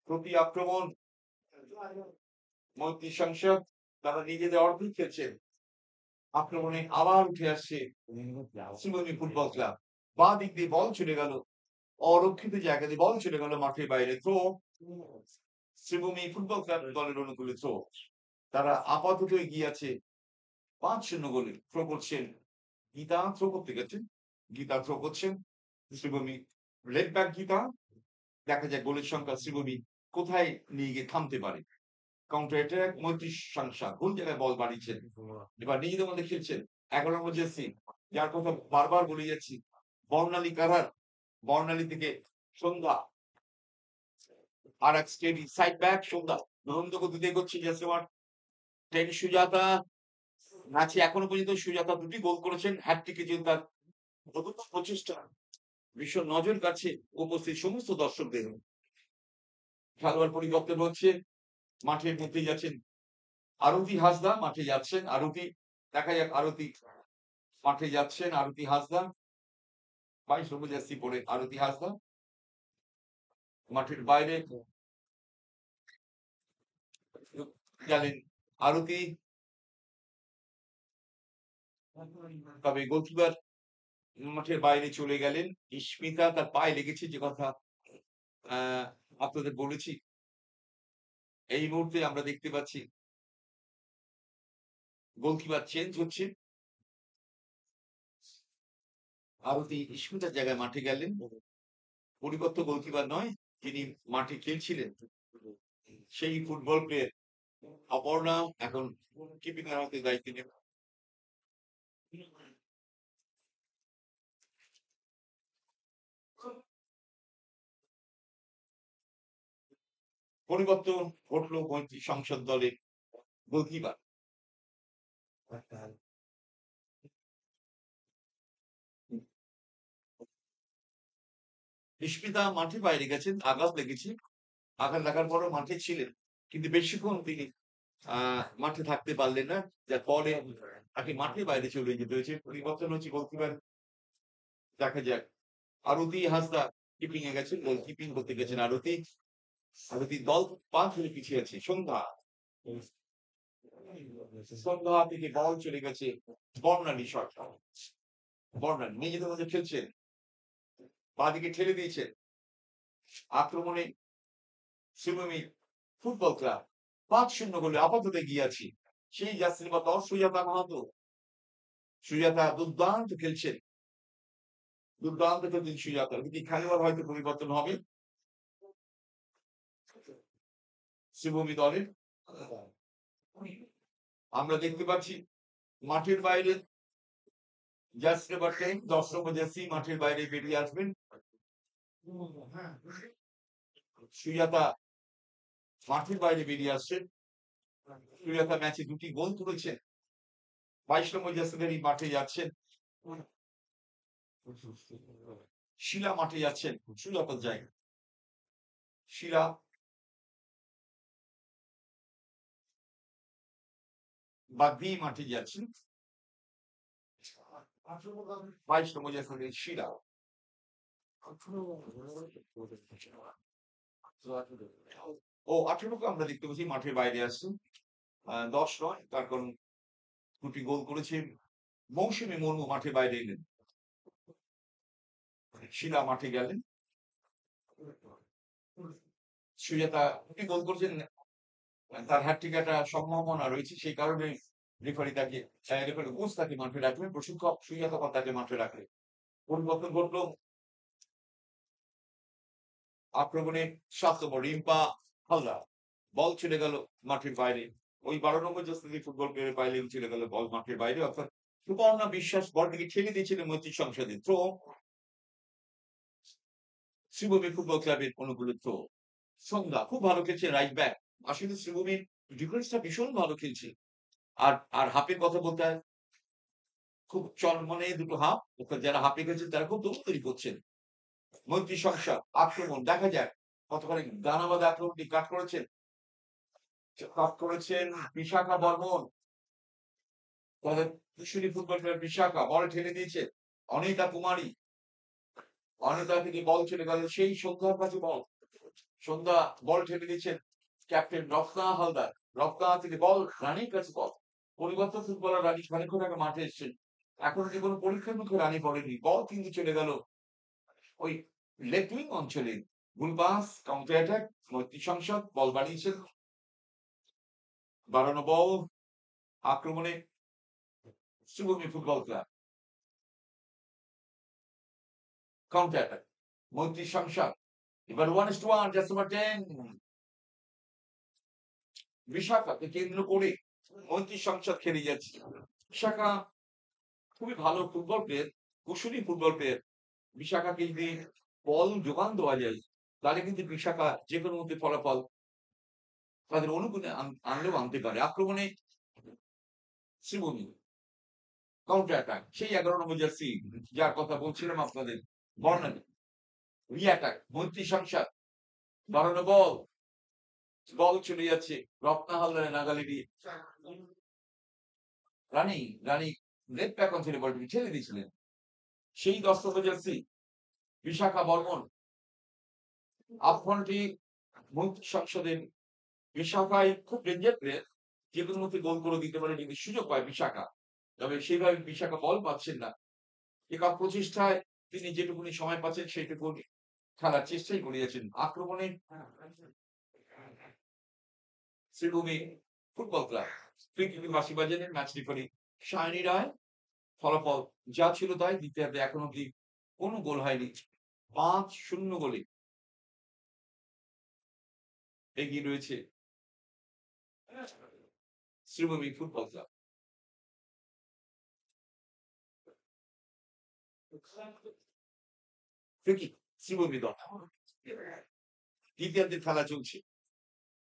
Speaker 1: প্রতি আক্রমণ মৈত্রী সংসদ তারা নিজেদের অর্ধেক খেলছেন। আক্রমণে আবার উঠে আসছে শুভমী ফুটবল ক্লাব। বাঁ দিক দিয়ে বল চলে গেল অরক্ষিত জায়গা দিয়ে বল চলে গেল মাঠের বাইরে। থ্রো শুভমী ফুটবল ক্লাব দলের অনুকূলে থ্রো। তারা আপাতত এগিয়ে আছে ৫-০ গোলে। থ্রো করছেন গীতা, থ্রো করতে গেছেন গীতা, থ্রো করছেন শুভমী। Left back Gita. দেখা যায় গোলের সংখ্যা শুভমী কোথায় নিয়ে গিয়ে থামতে পারে। কাউন্টার অ্যাটাক মৈত্রী সংসার কোন জায়গায় বল বাড়িয়েছেন। এবার নিজেদের মধ্যে খেলছেন ১১ নম্বর জার্সি যার কথা বারবার বলে যাচ্ছি বর্ণালী কারার। বর্ণালী থেকে সন্ধ্যা আর এক স্টেডি সাইড ব্যাক সন্ধ্যা দুরন্ত গতিতে এগোচ্ছে জার্সি ওয়ান 10 সুজাতা। ম্যাচে এখনো পর্যন্ত সুজাতা ২টি গোল করেছেন। হ্যাটট্রিকে জেতার প্রথম প্রচেষ্টা বিশ্ব নজর কাছে উপস্থিত সমস্ত দর্শকদের। খেলোয়াড় পরিবর্তন হচ্ছে। মাঠের মধ্যে যাচ্ছেন আরতি হাসদা, মাঠে যাচ্ছেন আরতি। দেখা যাক আরতি মাঠে যাচ্ছেন আরতি হাসদা ২২ নম্বর জার্সি পরে আরতি হাসদা মাঠের বাইরে গেলেন আরতি। তবে গোলকিপার মাঠের বাইরে চলে গেলেন। ইস্মিতা তার পায়ে লেগেছে যে কথা আপনাদের বলেছি। এই মুহূর্তে আমরা দেখতে পাচ্ছি গোলকিপার চেঞ্জ হচ্ছে। আরতি ইস্মিতার জায়গায় মাঠে গেলেন। পরিবর্তন গোলকিপার নয়, যিনি মাঠে খেলছিলেন সেই ফুটবল প্লেয়ার অপর্ণা এখন কিপিং এর হাতে দায়িত্ব নেবেন। পরিবর্তন ঘটলো মৈত্রী সংসদ দলের গোলকিপার। ইস্মিতা মাঠে বাইরে গেছেন, আঘাত লেগেছে। আঘাত লাগার পরও মাঠে ছিলেন, কিন্তু বেশিক্ষণ তিনি মাঠে থাকতে পারলেন না, যার ফলে তাকে মাঠের বাইরে চলে যেতে হয়েছে। পরিবর্তন হচ্ছে গোলকিপার। দেখা যাক আরতি হাসদা কিপিং এ গেছেন, গোল কিপিং করতে গেছেন আরতি। আরতি দল ৫ গোলে পিছিয়ে আছে। সন্ধ্যা থেকে বল চলে গেছে বর্ণালী শট। বর্ণালী নিজেদের মধ্যে খেলছেন, বাদিকে ঠেলে দিয়েছে। আক্রমণে শুভমী ফুটবল ক্লাব ৫-০ গোলে আপাতত এগিয়ে আছি। সেই জার্সির বা ১০ সুজাতা মাহাতো। সুজাতা দুর্দান্ত খেলছেন, দুর্দান্ত খেলছেন সুজাতা। কিন্তু খেলোয়াড় হয়তো পরিবর্তন হবে শুভমী দলের। আমরা দেখতে পাচ্ছি মাঠের বাইরে জার্সি নাম্বার 10 ১০ নম্বর জার্সি মাঠের বাইরে বেরিয়ে আসবেন। সুজাতা মাঠের বাইরে বেরিয়ে আসছেন। সুজাতা ম্যাচে ২টি গোল তুলেছেন। ২২ নম্বর জার্সিধারী মাঠে যাচ্ছেন। শিলা মাঠে যাচ্ছেন সুজাতার জায়গায়। শিলা বাদ দিয়ে মাঠে যাচ্ছেন 22 নম্বর জার্সি শিলা। ও 18 কে আমরা দেখতে পাচ্ছি মাঠের বাইরে আসছেন। 10 নয়, তার কারণ 2টি গোল করেছেন। মৌসুমী মুর্মু মাঠের বাইরে এলেন। শিলা মাঠে গেলেন। সুজাতা 2টি গোল করেছেন। তার হ্যাটট্রিক একটা সম্ভাবনা রয়েছে, সেই কারণে রেফারি কোচ তাকে মাঠে রাখলেন, প্রশিক্ষক সুজাতা তাকে মাঠে রাখলেন। পরিবর্তন ঘটলো আক্রমণে 7 নম্বর রিম্পা হালদার। বল চলে গেল মাঠের বাইরে। ওই 12 নম্বর জার্সি ফুটবল প্লেয়ারের বাইরে চলে গেল বল মাঠের বাইরে, অর্থাৎ সুপর্ণা বিশ্বাস বলটিকে ঠেলে দিয়েছিলেন মৈত্রী সংসদে। থ্রো শ্রীভূমি ফুটবল ক্লাবের অনুকূলে থ্রো। সন্ধ্যা খুব ভালো খেলছে রাইট ব্যাক। আসলে শ্রীভূমির ডিফেন্সটা ভীষণ ভালো খেলছে। আর আর হাফের কথা বলতে হয়, খুব চনমনে দুটো হাফ, অর্থাৎ যারা হাফে খেলছেন তারা খুব তৈরি করছেন। মৈত্রী সংসদ আক্রমণ দেখা যায় কতখানি দানাবাদে আক্রমণটি কাট করেছেন বিশাখা বর্মন। তাদের কিশোরী ফুটবল প্লেয়ার বিশাখা বল ঠেলে দিয়েছে অনিতা কুমারী। অনিতা থেকে বল চলে গেল সেই সন্ধ্যার কাছে বল। সন্ধ্যা বল ঠেলে দিচ্ছেন ক্যাপ্টেন রত্না হালদার। রত্না থেকে বল রানীর কাছে বল। পরিবর্তন ফুটবলার রানী খানিক্ষণ আগে মাঠে এসেছেন। এখন কি কোনো পরীক্ষার মুখে রানী পড়েনি, বল কিন্তু চলে গেল ওই লেফট উইং অঞ্চলে। ভুল পাস, কাউন্টার অ্যাটাক, মৈত্রী সংসদ বল বাড়িয়েছেন। বাড়ানো বল আক্রমণে Sreebhumi football club. Counter attack Maitri Sangsad. এবার 1-1 জার্সি নাম্বার 10 বিশাখাকে কেন্দ্র করে মৈত্রী সংসদ খেলে যাচ্ছে। বিশাখা খুবই ভালো ফুটবল প্লেয়ার, কুশলী ফুটবল প্লেয়ার। বিশাখাকে যদি বল যোগান দেওয়া যায় তাহলে কিন্তু বিশাখা যে কোনো মধ্যে ফলাফল তাদের অনুকূলে আনলেও আনতে পারে। আক্রমণে শ্রীভূমি কাউন্টার অ্যাটাক সেই 11 নম্বর জার্সি যার কথা বলছিলাম আপনাদের বর্ণালী। রিঅ্যাটাক মৈত্রী সংসদ। বাড়ানো বল, বল চলে যাচ্ছে রত্না হালদারের নাগালে দিয়ে। রানী লেফট ব্যাক অঞ্চলে বলটি ছেড়ে দিয়েছিলেন সেই 10 নম্বর জার্সি বিশাখা বর্মন। আক্রমণটি মৈত্রী সংসদের। বিশাখাই খুব ডেঞ্জার প্লেয়ার, যে কোনো মধ্যে গোল করে দিতে পারে যদি সুযোগ পায় বিশাখা। তবে সেইভাবে বিশাখা বল পাচ্ছেন না। একক প্রচেষ্টায় তিনি যেটুকুনি সময় পাচ্ছেন সেইটুকু খেলার চেষ্টাই করে যাচ্ছেন। আক্রমণে শ্রীভূমি ফুটবল ক্লাব। বাঁশি বাজারের ম্যাচ রেফারি শাইনি রায়। ফলাফল যা ছিল তাই, দ্বিতীয়ার্ধে এখন অব্দি কোনো গোল হয়নি। 5-0 গোলে এগিয়ে রয়েছে শ্রীভূমি ফুটবল ক্লাব। শ্রীভূমি দল দ্বিতীয়ার্ধের খেলা চলছে।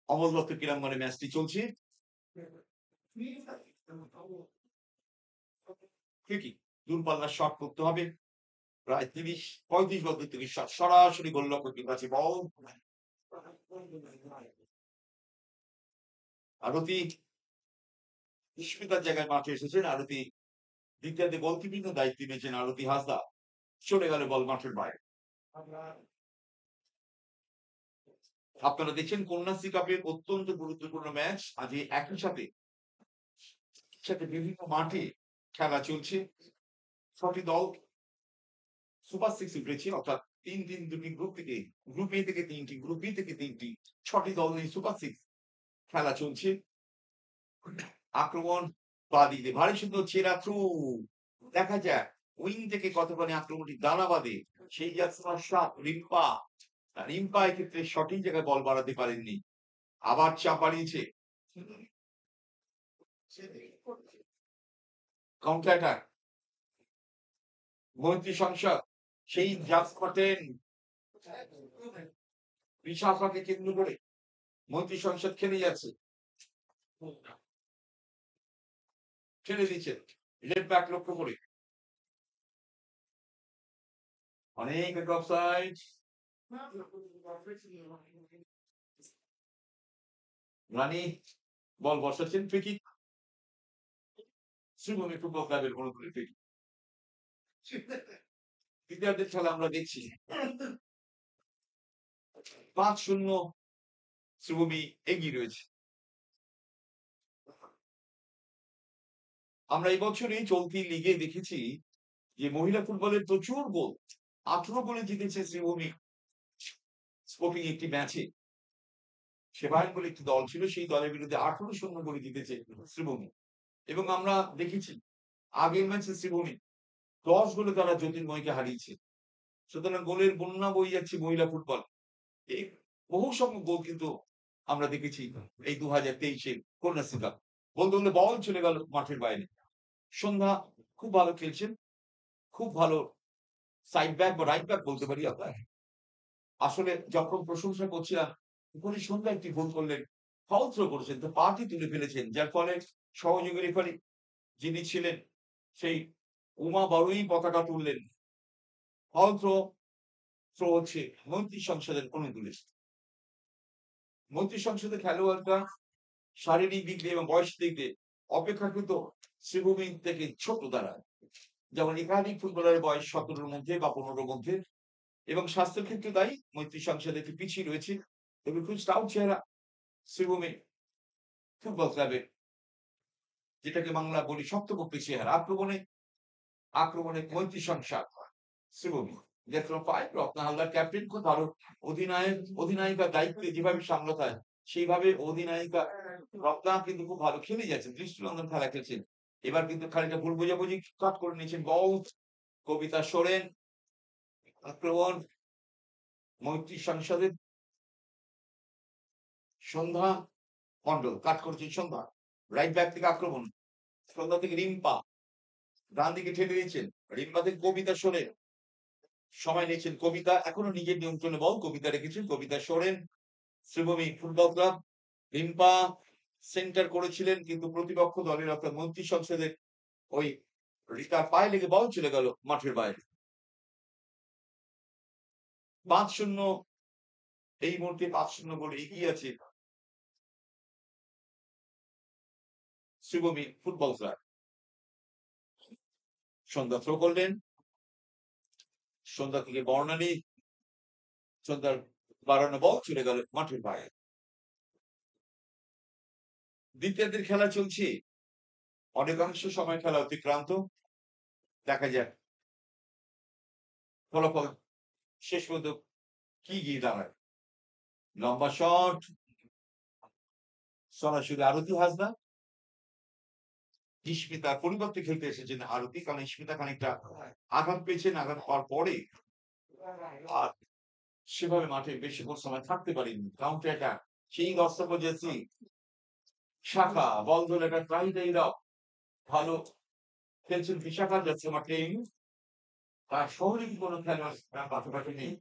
Speaker 1: অমল দত্ত ক্রীড়াঙ্গনে ম্যাচটি চলছে। দূরপাল্লার শট করতে হবে, প্রায় 30-35 বল থেকে শট সরাসরি গোলরক্ষকের কাছে বল। আরতি সুস্মিতার জায়গায় মাঠে এসেছেন। আরতি দ্বিতীয়ার্ধে গোলকিপিং দায়িত্ব নিয়েছেন আরতি হাসদা। চলে গেল বল মাঠের বাইরে। আপনারা দেখছেন কন্যাশ্রী কাপের অত্যন্ত গুরুত্বপূর্ণ ম্যাচ। আজ একই সাথে বিভিন্ন মাঠে খেলা চলছে। 6টি দল সুপার 6 উঠেছে, অর্থাৎ 3 দুটি গ্রুপ থেকে, গ্রুপ এ থেকে 3টি, গ্রুপ বি থেকে 3টি, 6টি দল নিয়ে সুপার 6 খেলা চলছে। আক্রমণ বাদিকে ভারী সুন্দর ছেঁড়া থ্রু দেখা যায় উইং থেকে কতখানি আক্রমণটি দানা বাঁধে সেই যাত্রার সাপ রিম্পা এক্ষেত্রে সঠিক জায়গায় বল বাড়াতে পারেননি। আবার চাপ বাড়িয়েছে কাউন্টার অ্যাটাক মৈত্রী সংসদ। সেই জাসপাটেন বিশাখাকে কেন্দ্র করে মৈত্রী সংসদ খেলে যাচ্ছে। ছেড়ে দিচ্ছে লেফট ব্যাক লক্ষ্য করে। অনেক অফসাইড। রানী বল বসাচ্ছেন, ফ্রি কিক। শ্রীভূমি ফুটবল ক্লাবের অনুকূলে ফিরি। দ্বিতীয়ার্ধের খেলা আমরা দেখছি 5-0 শ্রীভূমি এগিয়ে রয়েছে। আমরা এই বছরই চলতি লিগে দেখেছি যে মহিলা ফুটবলের প্রচুর গোল, 18 গোলে জিতেছে শ্রীভূমি স্পোর্টিং একটি ম্যাচে। সেবায়ন বলে একটি দল ছিল, সেই দলের বিরুদ্ধে 18-0 গোলে জিতেছে শ্রীভূমি। এবং আমরা দেখেছি আগের ম্যাচে শ্রীভূমি 10 গোলে তারা জ্যোতির্ময়কে হারিয়েছে। সুতরাং গোলের বন্যা বয়ে যাচ্ছে মহিলা ফুটবল। এই বহু সংখ্যক গোল কিন্তু আমরা দেখেছি এই 2023-এ কন্যাশ্রী কাপ। বলতে বলতে বল চলে গেল মাঠের বাইরে। সন্ধ্যা খুব ভালো খেলছেন, খুব ভালো সাইড ব্যাক বা রাইট ব্যাক বলতে পারি আমরা। আসলে যখন প্রশংসা করছিলাম, উনি সন্ধ্যা একটি গোল করলেন, ফাউল থ্রো করেছেন, তো পাটি তুলে ফেলেছেন, যার ফলে সহযোগী রেফারি যিনি ছিলেন সেই উমা বড়ই পতাকা তুললেন। ফাউল থ্রো হচ্ছে মন্ত্রী সংসদের অনুকূলে। মন্ত্রী সংসদের খেলোয়াড়রা শারীরিক দিক দিয়ে এবং বয়স দিক দিয়ে অপেক্ষাকৃত শ্রীভূমি থেকে ছোট তারা। যেমন একাধিক ফুটবলারের বয়স 17-র মধ্যে বা 15-র মধ্যে, এবং স্বাস্থ্যের ক্ষেত্রে তাই মৈত্রী সংসদে একটু পিছিয়ে রয়েছে। এবং খুব স্টাউট চেহারা শ্রীভূমি ফুটবল ক্লাবের, যেটাকে বাংলা বলি শক্তপোক্ত চেহারা। আক্রমণে মৈত্রী সংসার শ্রীভূমি। যেরকম 5 রত্না হালদার ক্যাপ্টেন, খুব ভালো অধিনায়িকার দায়িত্বে যেভাবে সামলাতে হয় সেইভাবে অধিনায়িকা রত্না কিন্তু খুব ভালো খেলে যাচ্ছেন, দৃষ্টিনন্দন খেলা খেলছেন। এবার কিন্তু খানিকটা ভুল বোঝাবুঝি কাট করে নিয়েছেন বল। কবিতা সোরেন আক্রমণ মৈত্রী সংসদের। সন্ধ্যা মন্ডল কাট করছেন সন্ধ্যা, রাইট ব্যাক থেকে আক্রমণ। সন্ধ্যা থেকে রিম্পা ডান দিকে ঠেলে দিয়েছেন, রিম্পা থেকে কবিতা সোরেন সময় নিয়েছেন। কবিতা এখনো নিজের নিয়ন্ত্রণে বল, কবিতা রেখেছেন, Kabita Soren Sreebhumi football club. Rimpa centre করেছিলেন, কিন্তু প্রতিপক্ষ দলের অর্থাৎ মন্ত্রী সংসদের ওই রিতার পায়ে লেগে বল চলে গেল মাঠের বাইরে। 5-0 এই মুহূর্তে 5-0 গোলে এগিয়ে আছে শ্রীভূমি ফুটবল ক্লাব। সন্ধ্যা থ্রো করলেন, সন্ধ্যা থেকে বর্ণালী, সন্ধ্যার বাড়ানো বল চলে গেল মাঠের বাইরে। দ্বিতীয়ার্ধের খেলা চলছে, অনেকাংশ সময় খেলা অতিক্রান্ত। দেখা যাক ফলাফল শেষ পর্যন্ত কি গিয়ে দাঁড়ায়। লম্বা শট, সরাসরি আরতি হাসদা। ইস্মিতার পরিবর্তে খেলতে এসেছেন আরতি, কারণ ইস্মিতা খানিকটা আঘাত পেয়েছেন, আঘাত পাওয়ার পরে আর সেভাবে মাঠে বেশিক্ষণ সময় থাকতে পারেনি। কাউন্টার অ্যাটাক, সেই দর্শক জেসি শাখা বল ধরে একটা ট্রাইটাইরাও ভালো খেলছেন। বিশাখা যাচ্ছে মাঠে, তার সহযোগী কোনো খেলোয়াড় পাশাপাশি নেই,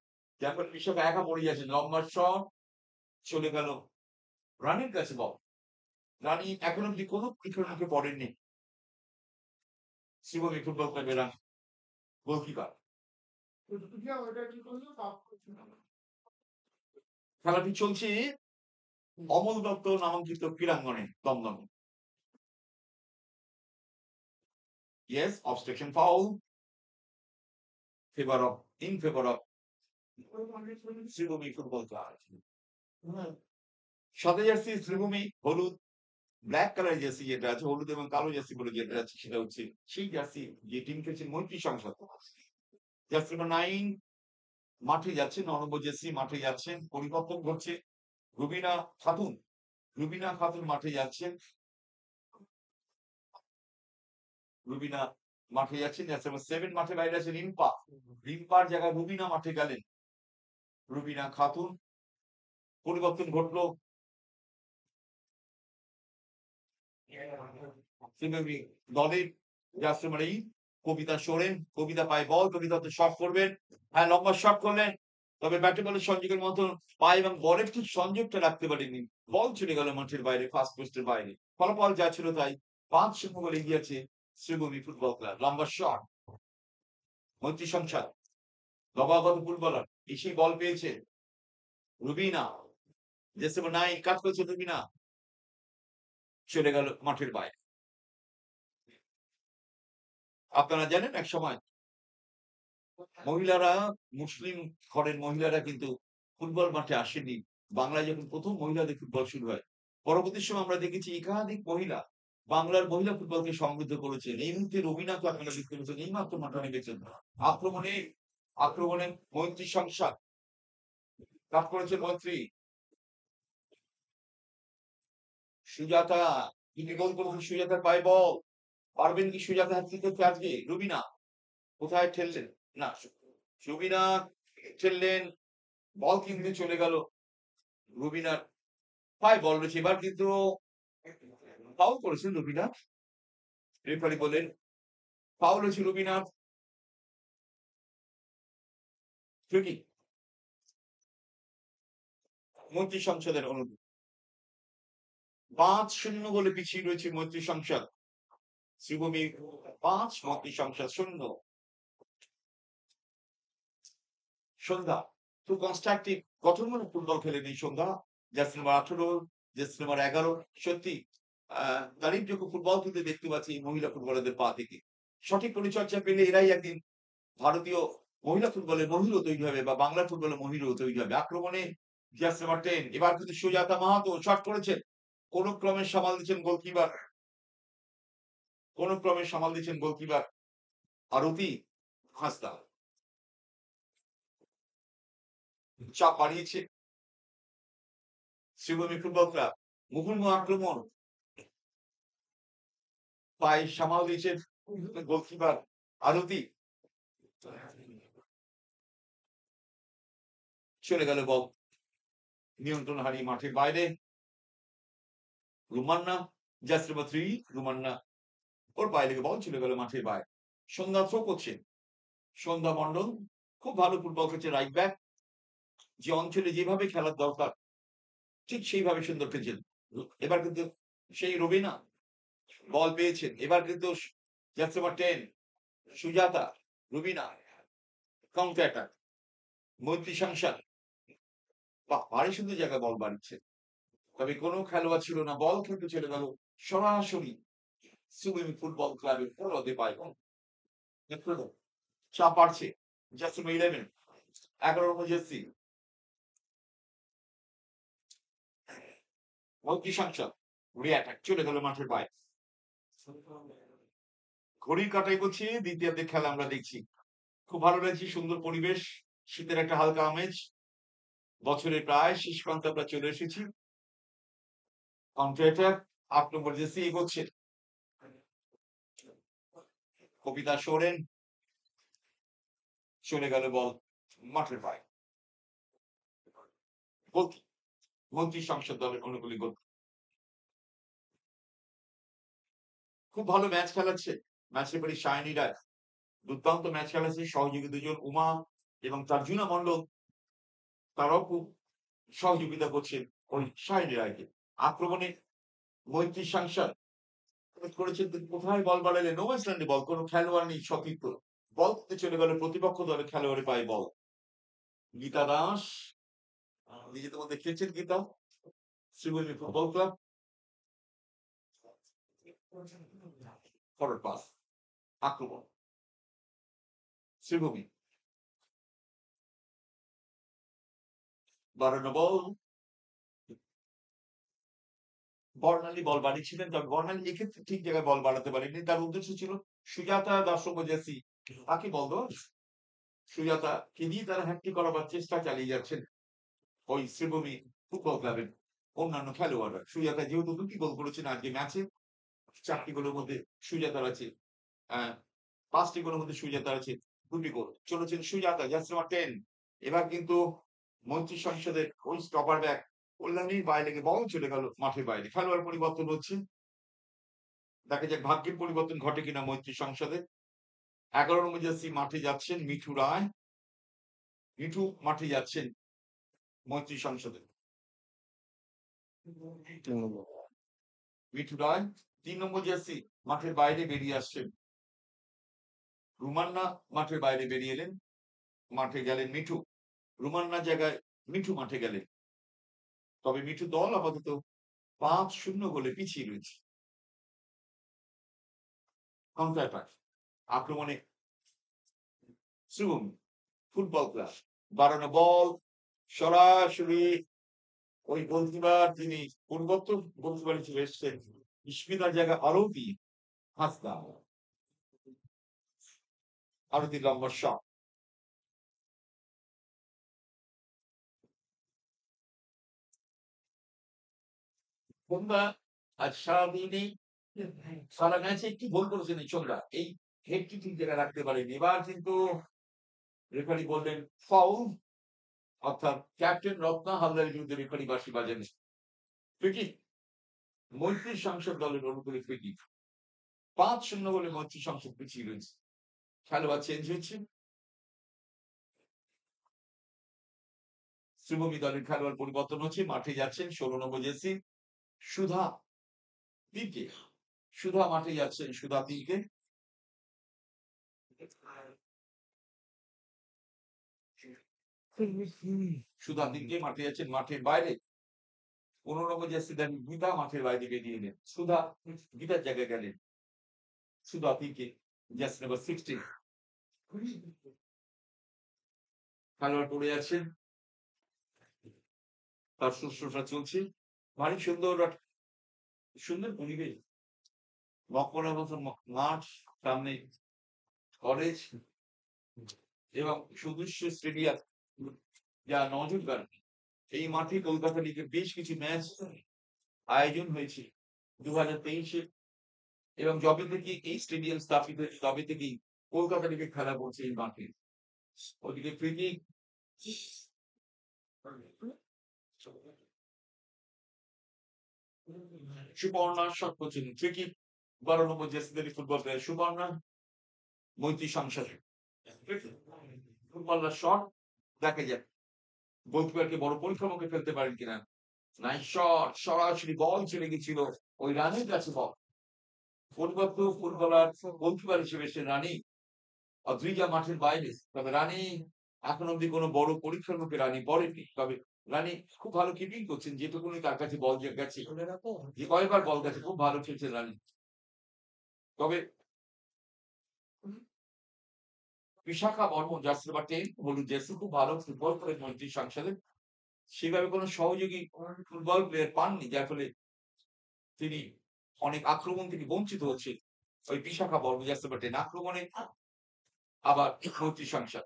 Speaker 1: যার ফলে বিশাখা একা পড়ে যাচ্ছে। লম্বা শট চলে গেল রানীর কাছে বল। রানী এখন অব্দি কোনো পরীক্ষার মুখে পড়েননি শ্রীভূমি ফুটবল ক্লাবের গোলকিপার। খেলাটি চলছে অমল দত্ত নামাঙ্কিত ক্রীড়াঙ্গনে দমদমে। Yes, obstruction foul in favor of Sreebhumi football club. সাদা জার্সি শ্রীভূমি, হলুদ ব্ল্যাক কালার জার্সি যেটা আছে, হলুদ এবং কালো জার্সি বলে যেটা আছে, সেটা হচ্ছে সেই জার্সি যে টিম খেলছে মৈত্রী সংসদ। জার্সি নাম্বার 9 মাঠে যাচ্ছে, 9 নম্বর জার্সি মাঠে যাচ্ছেন, পরিবর্তন ঘটছে। রুবিনা খাতুন মাঠে যাচ্ছেন, রুবিনা মাঠে যাচ্ছেন। জার্সি নাম্বার 7 মাঠে বাইরে আছে রিম্পার জায়গায় রুবিনা মাঠে গেলেন। রুবিনা খাতুন পরিবর্তন ঘটলো। দলের জার্সি নাম্বার 8 কবিতা সোরেন, কবিতা পায় বল, কবিতা শট করবেন। হ্যাঁ, লম্বা শট করলেন, তবে ব্যাটে বলের সংযোগের মতো পায়ে এবং বলের ঠিক সংযোগটা রাখতে পারেনি, বল চলে গেল মাঠের বাইরে, ফাস্ট পোস্টের বাইরে। ফলাফল যা ছিল তাই, 5-0 গোলে এগিয়েছে শ্রীভূমি ফুটবল ক্লাব। লম্বা শট, মৈত্রী সংসার নবাগত ফুটবলার এসেই বল পেয়েছে রুবিনা, জার্সি নাম্বার 9 কাজ করছে রুবিনা, চলে গেল মাঠের বাইরে। আপনারা জানেন একসময় মহিলারা, মুসলিম ঘরের মহিলারা কিন্তু ফুটবল মাঠে আসেনি। বাংলায় যখন ১ম মহিলাদের ফুটবল শুরু হয়। পরবর্তী সময়ে আমরা দেখেছি একাধিক মহিলা বাংলার মহিলা ফুটবলকে সমৃদ্ধ করেছেন। এই মুহূর্তে রবিনাকে আপনারা দেখতে পাচ্ছেন এইমাত্র মাঠে নেমেছেন। আক্রমণে আক্রমণে মৈত্রী সংসার কাজ করেছেন মৈত্রী। সুজাতা তিনি গোল করেছেন, সুজাতার পায়ে বল। পারবেন কি সুজাতা হ্যাটট্রিক করতে আজকে? রুবিনা কোথায় ঠেললেন? না, রুবিনা ঠেললেন, বল কিন্তু চলে গেল। রুবিনার পায়ে বল রয়েছে। এবার কিন্তু ফাউল করেছেন রুবিনা। রেফারি বলেন ফাউল হয়েছে রুবিনার। ফ্রি কিক মৈত্রী সংসদের অনুরোধ। ৫-০ গোলে পিছিয়ে রয়েছে মৈত্রী সংসদ। শ্রীভূমি ৫, মৈত্রী সংসদ ০। সন্ধ্যা খুব কনস্ট্রাকটিভ গঠনমূলক ফুটবল খেলেন এই সন্ধ্যা। জার্সি নাম্বার ১৮, জার্সি নাম্বার ১১ সত্যি তারিফযোগ্য ফুটবল কিন্তু দেখতে পাচ্ছি এই মহিলা ফুটবলারদের পা থেকে। সঠিক পরিচর্যা পেলে এরাই একদিন ভারতীয় মহিলা ফুটবলের মহিরও তৈরি হবে বা বাংলা ফুটবলের মহিরও তৈরি হবে। আক্রমণে জার্সি নাম্বার 10 এবার কিন্তু সুজাতা মাহাতো শট করেছেন। কোন ক্রমে সামাল দিচ্ছেন গোলকিপার। কোন ক্রমে সামাল দিচ্ছেন গোলকিপার আরতি হাঁসদা। চাপ বাড়িয়েছে শ্রীভূমি ফুটবল ক্লাব। মুহুর্মুহু আক্রমণ পায়ে সামাল দিয়েছেন গোলকিপার আরতি। চলে গেল বল নিয়ন্ত্রণ হারিয়ে মাঠের বাইরে। রুমান্না জার্সি নাম্বার 3 রুমান্না ওর পায়ে লেগে বল চলে গেল মাঠের বাইরে। সন্ধ্যা থ্রো করছেন। সন্ধ্যা মন্ডল খুব ভালো ফুটবল খেলছে রাইট ব্যাক। যে অঞ্চলে যেভাবে খেলার দরকার ঠিক সেইভাবে সুন্দর খেলছেন। এবার কিন্তু সেই রবিনা বল পেয়েছেন। এবার কিন্তু jersey number 10 Sujata, Rubina counter attack. মৈত্রী সংসার বাহ! ভারী সুন্দর জায়গায় বল বাড়িচ্ছে। তবে কোন খেলোয়াড় ছিল না। বল খেলতে চলে গেল সরাসরি শ্রীভূমি ফুটবল ক্লাবের ফরওয়ার্ডে পায় বল। চাপ বাড়ছে। জার্সি নাম্বার 11 11 নম্বর জার্সি মৈত্রী সংসার রি-অ্যাটাক চলে গেল মাঠের বাইরে। ঘড়ির কাঁটায় বলছি দ্বিতীয়ার্ধের খেলা আমরা দেখছি। খুব ভালো লাগছে, সুন্দর পরিবেশ, শীতের একটা হালকা আমেজ। বছরের প্রায় শেষ প্রান্তে আমরা চলে এসেছি। কাউন্টার অ্যাটাক ৮ নম্বর জার্সি এগোচ্ছে। কবিতা সোরেন চলে গেল বল মাঠের বাইরে। গোল মন্ত্রী সংসদ দলের অনুকূলে গোল। খুব ভালো ম্যাচ খেলাচ্ছে। ম্যাচ রেফারি শাইনি রায় দুর্দান্ত ম্যাচ খেলাচ্ছে। সহযোগী দুজন উমা এবং তার্জুনা মন্ডল তারাও খুব সহযোগিতা করছেন ওই শাইনি রায়কে। আক্রমণে মৈত্রী সংসদ করেছেন কিন্তু কোথায় বল বাড়ালেন? নো ম্যানস ল্যান্ডে বল। কোন খেলোয়াড় নেই সতীর্থ। বল করতে চলে গেল প্রতিপক্ষ দলের খেলোয়াড়ের পায়ে বল। গীতা দাস নিজেদের মধ্যে খেলছেন Geeta. Sreebhumi football club forward pass আক্রমণ শ্রীভূমি বাড়ানো বল। বর্ণালী বল বাড়িয়েছিলেন, তবে বর্ণালী এক্ষেত্রে ঠিক জায়গায় বল বাড়াতে পারেনি। তার উদ্দেশ্য ছিল সুজাতা দর্শক জার্সি তাকে বল দেওয়া। সুজাতাকে দিয়ে তারা হ্যাটট্রিক করাবার চেষ্টা চালিয়ে যাচ্ছেন ওই শ্রীভূমি ফুটবল ক্লাবের অন্যান্য খেলোয়াড়রা। সুজাতা যেহেতু ২ টি গোল করেছেন আজকে ম্যাচে, ৪ টি গোলের মধ্যে সুজাতার আছে ৫ টি গোলের মধ্যে সুজাতার আছে ২ টি গোল। চলেছেন সুজাতা জার্সি নাম্বার 10 এবার কিন্তু মন্ত্রী সংসদের ওই স্টপার ব্যাক কল্যাণীর বাইরে লেগে বল চলে গেল মাঠের বাইরে। খেলোয়াড় পরিবর্তন হচ্ছে। দেখা যাক ভাগ্যের পরিবর্তন ঘটে কিনা মৈত্রী সংসদে। ১১ নম্বর জার্সি মাঠে যাচ্ছেন মিঠু রায়। মিঠু মাঠে যাচ্ছেন মৈত্রী সংসদে। মিঠু রায় ৩ নম্বর জার্সি মাঠের বাইরে বেরিয়ে আসছেন। রুমান্না মাঠের বাইরে বেরিয়ে এলেন। মাঠে গেলেন মিঠু। রুমান্নার জায়গায় মিঠু মাঠে গেলেন। তবে মিঠু দল আপাতত ৫-০ গোলে পিছিয়ে রয়েছে। কাউন্টার অ্যাটাক আক্রমণে শ্রীভূম ফুটবল ক্লাব বাড়ানো বল সরাসরি ওই গোলকিপার যিনি পূর্বত্তর গোলকিপার হিসেবে এসছেন ইস্পিতার জায়গা আরতি হাসদা আরতি লম্বা শট তোমরা আজ সারাদিনই সারা ম্যাচে একটি গোল করেছেন এই ছোকরা এই হেডটি ঠিক জায়গায় রাখতে পারেনি এবার কিন্তু রেফারি বললেন ফাউল অর্থাৎ ক্যাপ্টেন রত্না হালদারের বিরুদ্ধে রেফারি বাঁশি বাজেন ফ্রিকি মৈত্রী সংসদ দলের অনুকূলে ফ্রিকি 5-0 বলে মৈত্রী সংসদ পিছিয়ে রয়েছে খেলোয়াড় চেঞ্জ হয়েছে শ্রীভূমি দলের খেলোয়াড় পরিবর্তন হচ্ছে মাঠে যাচ্ছেন 16 নম্বর জার্সি সুধা তিনকে সুধা মাঠে যাচ্ছেন সুধা তিনকে সুধা তিনকে মাঠে যাচ্ছেন মাঠের বাইরে 15 নম্বর জার্সি দেন গীতা মাঠের বাইরে বেরিয়ে এলেন সুধা গীতার জায়গায় গেলেন সুধা তিনকে জার্সি নাম্বার 16 খেলোয়াড় পড়ে আছেন তার শুশ্রূষা চলছে ভারী সুন্দর সুন্দর পরিবেশ মকবরার মতো মাঠ সামনে কলেজ এবং সুদৃশ্য স্টেডিয়াম যা নজরদার এই মাঠে কলকাতা লিগের বেশ কিছু ম্যাচ আয়োজন হয়েছে 2023-এ এবং যবে থেকে এই স্টেডিয়াম স্থাপিত হয়েছে তবে থেকেই কলকাতা লিগে খেলা করছে এই মাঠে ওদিকে ফ্রিকিক সুবর্ণা শট করছেন ফ্রিকিক 12 নম্বর জার্সিধারী ফুটবল প্লেয়ার সুবর্ণা মৈত্রী সংসদ ফুটবলার শট দেখা যাক গোলকিপারকে বড় পরীক্ষার মুখে ফেলতে পারেন কিনা নাইস শট সরাসরি বল চলে গেছিল ওই রানের কাছে বল পরিবর্ত ফুটবলার গোলকিপার হিসেবে সে রানী অদ্রিজা মাঠের বাইরে তবে রানী এখন অব্দি কোনো বড় পরীক্ষার মুখে রানী পড়েনি তবে রানী খুব ভালো কিপিং করছেন যেটুকুনি তার কাছে বল গেছে যে কয়েকবার বল গেছে খুব ভালো খেলছেন রানী তবে বিশাখা বর্মন জার্সি নাম্বার 10 হলুদ জার্সি খুব ভালো ফুটবল করে মন্ত্রী সংসদে সেভাবে কোনো সহযোগী ফুটবল প্লেয়ার পাননি যার ফলে তিনি অনেক আক্রমণ থেকে বঞ্চিত হচ্ছে ওই বিশাখা বর্মন জার্সি নাম্বার 10 আক্রমণে আবার মন্ত্রী সংসদ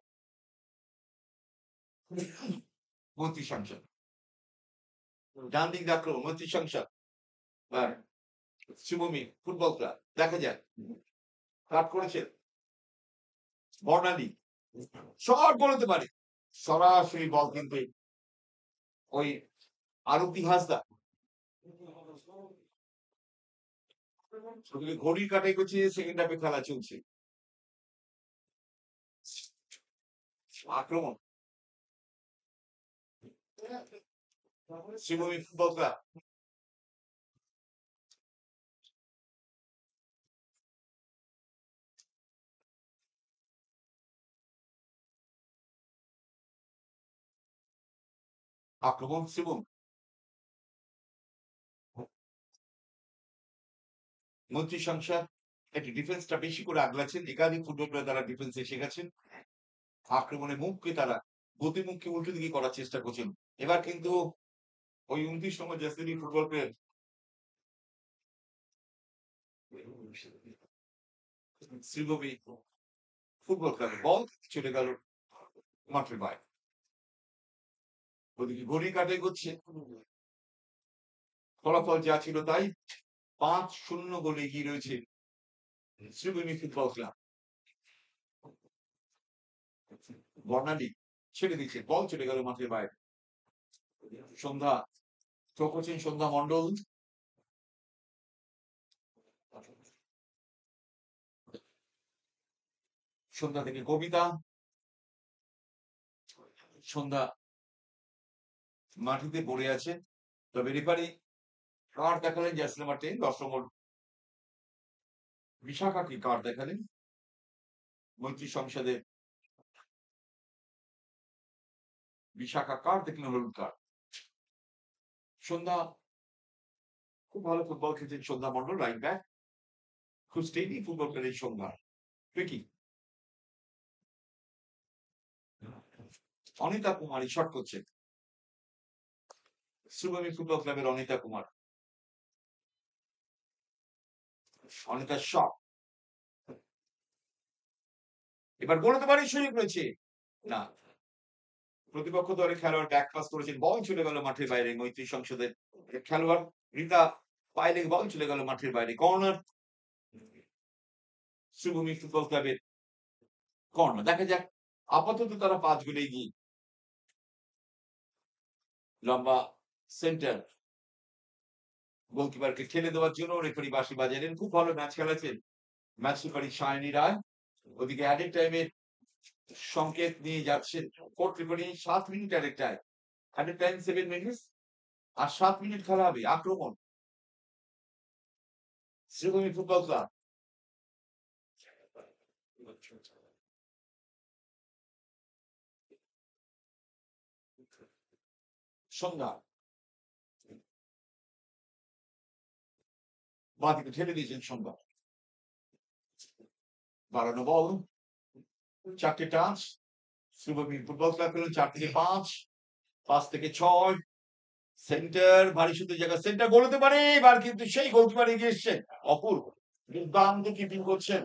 Speaker 1: মন্ত্রী সংসদ ডান দিক আক্রমণ মন্ত্রী সংসদ শিবভূমি ফুটবল ক্লাব দেখা যায় কাট করেছেন বর্ণালী শট বলতে পারে সরাসরি বল কিন্তু ওই আরতি হাসদা ঘড়ির কাটাই করছে সেকেন্ড হাফে খেলা চলছে আক্রমণ শিবভূমি ফুটবল ক্লাব আক্রমণ শিবম মন্ত্রী সংসদ একটি ডিফেন্সটা বেশি করে আগলাচ্ছেন একাধিক ফুটবল প্লেয়ার তারা ডিফেন্সে শিখেছেন আক্রমণে মুখকে তারা গতিমুখকে উল্টো দিকে করার চেষ্টা করছেন এবার কিন্তু ওই 29 নম্বর jersey football player Sreebhumi football ক্লাবে বল চলে গেল মাঠের বাইরে ওদিকে ঘড়ি কাটে করছে ফলাফল যা ছিল তাই 5-0 গোলে এগিয়ে রয়েছে শ্রীভূমি ফুটবল ক্লাব বর্ণালী ছেড়ে দিচ্ছে বল চলে গেল মাঠের বাইরে সন্ধ্যা চোখছেন সন্ধ্যা মন্ডল সন্ধ্যা থেকে কবিতা সন্ধ্যা মাটিতে পড়ে আছে তবে রেফারি কার্ড দেখালেন জার্সি নাম্বার 10 10 নম্বর বিশাখাকে কার্ড দেখালেন মন্ত্রী সংসদে বিশাখা কার্ড দেখলেন হলুদ কার্ড সন্ধ্যা খুব ভালো ফুটবল খেলছেন সন্ধ্যা মন্ডল রাইট ব্যাক খুব স্টেডি ফুটবল খেলেন সন্ধ্যা ট্রিকি অনিতা কুমারী শট করছে শ্রীভূমি ফুটবল ক্লাবের অনিতা কুমার। অনিতা শট এবার গোল দেওয়ারই সুযোগ রয়েছে না, প্রতিপক্ষ দলের খেলোয়াড় ব্যাক পাস করেছেন, বল চলে গেল মাঠের বাইরে। মৈত্রী সংসদের খেলোয়াড় রিতা পায়ে লেগে বল চলে গেল মাঠের বাইরে। কর্নার শ্রীভূমি ফুটবল ক্লাবের কর্নার। দেখা যাক, আপাতত তারা 5 গোলে এগিয়ে। লম্বা সেন্টার গোলকিপারকে ঠেলে দেওয়ার জন্য রেফারি বাঁশি বাজালেন। খুব ভালো ম্যাচ খেলেছেন ম্যাচ রেফারি সায়নী রায়। ওদিকে অ্যাডেড টাইমের সংকেত নিয়ে যাচ্ছেন court referee. 7 minute added time, added time 7 minutes, আর 7 মিনিট খেলা হবে। আক্রমণ শ্রীভূমি ফুটবল ক্লাব। সন্ধ্যা বাঁদিকে ঠেলে দিয়েছেন সন্ধ্যা। বাড়ানো বল, 4টে টাচ শ্রীভূমি ফুটবল ক্লাব পেল। 4 থেকে 5, 5 থেকে 6 সেন্টার, ভারী সুন্দর জায়গা, সেন্টার গোল হতে পারে। এবার কিন্তু সেই গোলকিপার এগিয়ে এসছেন, অপূর্ব দুর্দান্ত কিপিং করছেন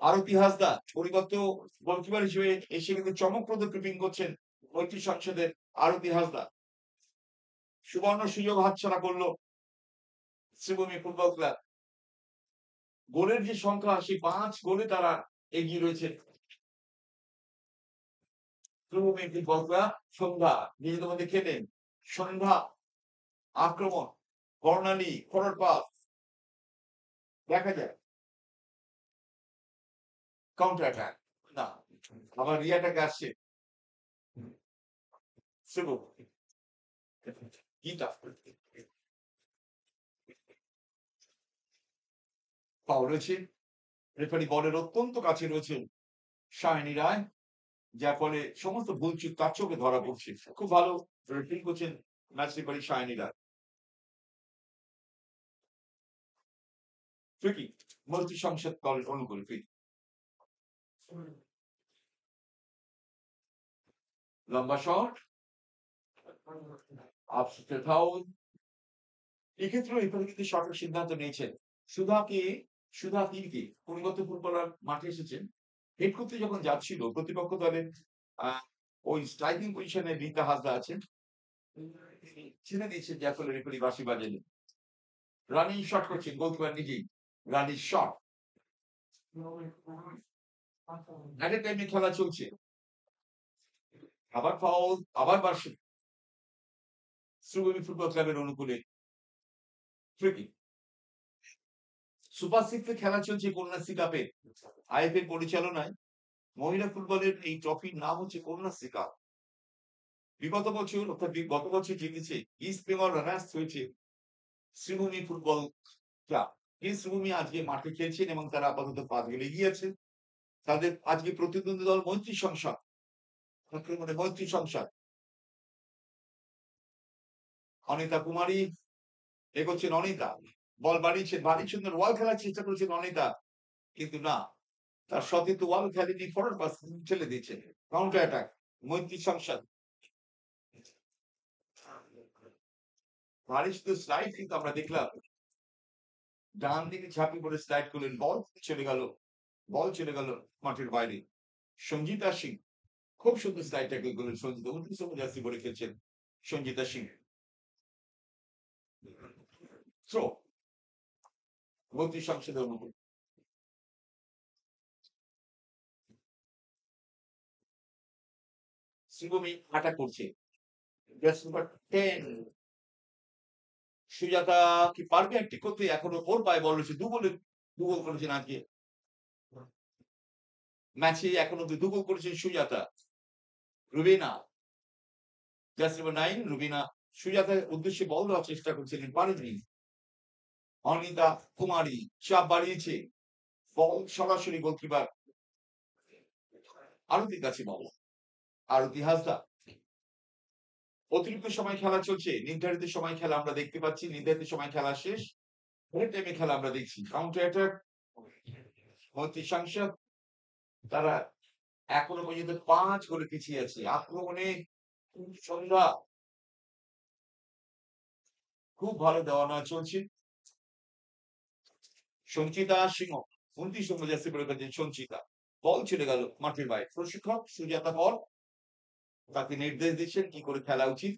Speaker 1: আরতি হাসদা। পরিবর্ত গোলকিপার হিসেবে এসে কিন্তু চমকপ্রদ কিপিং করছেন মৈত্রী সংসদের আরতি হাসদা। সুবর্ণ সুযোগ হাতছাড়া করলো শ্রীভূমি ফুটবল ক্লাব। গোলের যে সংখ্যা, সেই 5 গোলে তারা এগিয়ে রয়েছে শ্রীভূমি ফুটবল ক্লাব। সন্ধ্যা নিজেদের মধ্যে খেলেন, সন্ধ্যা আক্রমণ, বর্ণালী ফরওয়ার্ড পাস, দেখা যায় কাউন্টার অ্যাটাক না, আবার রিঅ্যাটাক আসছে শ্রীভূমি। গীতা পাও রয়েছে, রেফারি বলের অত্যন্ত কাছে রয়েছে সায়নী রায়, যার ফলে সমস্ত ভুল চুক তার চোখে ধরা পড়ছে। খুব ভালো রেফারি করছেন ম্যাচ রেফারি সায়নী রায়। ফ্রি মৈত্রী সংসদ দলের অনুকূল ফ্রি। লম্বা শট, আপসেটের ফাউল। এক্ষেত্রে রেফারি কিন্তু সঠিক সিদ্ধান্ত নিয়েছেন। সুধা তিলকে পরিবর্ত ফুটবলার মাঠে এসেছেন। হেড করতে যখন যাচ্ছিল প্রতিপক্ষ দলের ওই স্ট্রাইকিং পজিশনে রিতা হাসদা আছেন, ছেড়ে দিয়েছেন, যার ফলে রেফারি বাঁশি বাজালেন। রানিং শট করছেন গোলকিপার নিজেই। রানিং শট, অ্যাট এ টাইমে খেলা চলছে। আবার ফাউল, আবার বাঁশি। শ্রীভূমি ফুটবল ক্লাবের অনুকূলে ফ্রি কিক। সুপার 6 এ খেলা চলছে কন্যাশ্রী কাপের। আইএফএ পরিচালনায় মহিলা ফুটবলের এই ট্রফির নাম হচ্ছে কন্যাশ্রী কাপ। বিগত বছর অর্থাৎ গত বছর জিতেছে ইস্ট বেঙ্গল রানার্স হয়েছে শ্রীভূমি ফুটবল ক্লাব। এই শ্রীভূমি আজকে মাঠে খেলছেন এবং তারা আপাতত 5 গোলে এগিয়ে আছে। তাদের আজকে প্রতিদ্বন্দ্বী দল মৈত্রী সংসদ। মৈত্রী সংসদ অনিতা কুমারী এগোচ্ছেন। অনিতা বল বাড়িয়েছেন, ভারী সুন্দর ওয়াল খেলার চেষ্টা করেছেন অনিতা, কিন্তু না, তার সতীর্থ ওয়াল খেলেনি, ফরওয়ার্ড পাস ছেড়ে দিয়েছে। কাউন্টার অ্যাটাক মৈত্রী সংসদ। ভারী সুন্দর স্লাইড কিন্তু আমরা দেখলাম, ডান দিকে ঝাঁপিয়ে পড়ে স্লাইড করলেন, বল চলে গেল মাঠের বাইরে। সঞ্জিতা সিং খুব সুন্দর স্লাইড ট্যাকল করলেন। সঞ্জিতা 29 নম্বর জার্সি পরে খেলছেন সঞ্জিতা সিং। থ্রো মৈত্রী সংসদের অনুকূল। শ্রীভূমি অ্যাটাক করছে, জার্সি নাম্বার 10 সুজাতা কি পারবে একটি করতে? এখনো ওর পায়ে বল রয়েছে। দু গোল করেছেন আজকে ম্যাচে, এখন অব্দি 2 গোল করেছেন সুজাতা। রুবিনা জার্সি নাম্বার 9 রুবিনা সুজাতার উদ্দেশ্যে বল দেওয়ার চেষ্টা করছিলেন, পারেননি। অনিতা কুমারী চাপ বাড়িয়েছে, বল সরাসরি গোলকিপার আরতির কাছে বল। আরতি হাসদা। অতিরিক্ত সময় খেলা চলছে, নির্ধারিত সময় খেলা আমরা দেখতে পাচ্ছি, নির্ধারিত সময় খেলা শেষ, টাইমে খেলা আমরা দেখছি। কাউন্টার অ্যাটাক মন্ত্রী সংসদ তারা এখনো পর্যন্ত ৫ গোলে পিছিয়ে আছে। আক্রমণে সন্ধ্যা খুব ভালো দেওয়া-নেওয়া চলছে। সঞ্চিতা সিংহ ২৯ নম্বর জার্সি পরে ফেলছেন সঞ্চিতা। বল চলে গেল মাঠের বাইরে। প্রশিক্ষক সুজাতা কর তাকে নির্দেশ দিচ্ছেন কি করে খেলা উচিত।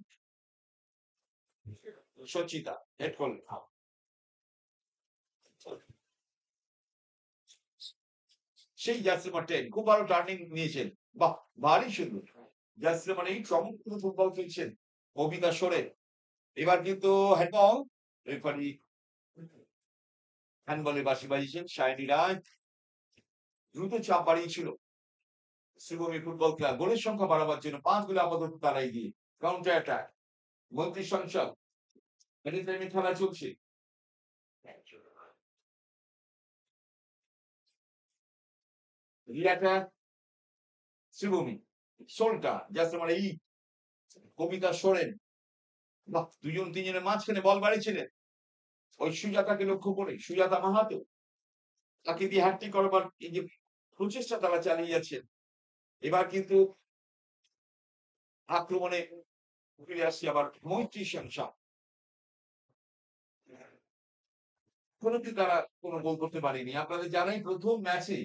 Speaker 1: সঞ্চিতা হেড করলেন। সেই জার্সি নাম্বার 10 খুব ভালো টার্নিং নিয়েছেন। বাহ! ভারী সুন্দর। জার্সি নাম্বার 8 চমৎকার ফুটবল খেলছেন কবিতা সোরেন। এবার কিন্তু হ্যান্ডবল রেফারি হ্যান্ডবলে বাঁশি বাজিয়েছেন সায়নী রায়। দ্রুত চাপ বাড়িয়েছিল শ্রীভূমি ফুটবল ক্লাব গোলের সংখ্যা বাড়াবার জন্য ৫ গোলে আপাতত তারা এগিয়ে। কাউন্টার অ্যাটাক মন্ত্রী সংসদ এনিটাইমে খেলা চলছে। রিয়াটা শ্রীভূমি সোলটা জার্সি নাম্বার 8 কবিতা সোরেন। বাহ! ২-৩ জনের মাঝখানে বল বাড়িয়েছিলেন। ওই সুজাতাকে লক্ষ্য করে সুজাতা মাহাতো তাকে দিয়ে হ্যাটট্রিক করাবার এই যে প্রচেষ্টা তারা চালিয়ে যাচ্ছেন। এবার কিন্তু আক্রমণে ফিরে আসছে আবার মৈত্রী সংসদ। কোনটি তারা কোনো গোল করতে পারেনি। আপনাদের জানাই প্রথম ম্যাচে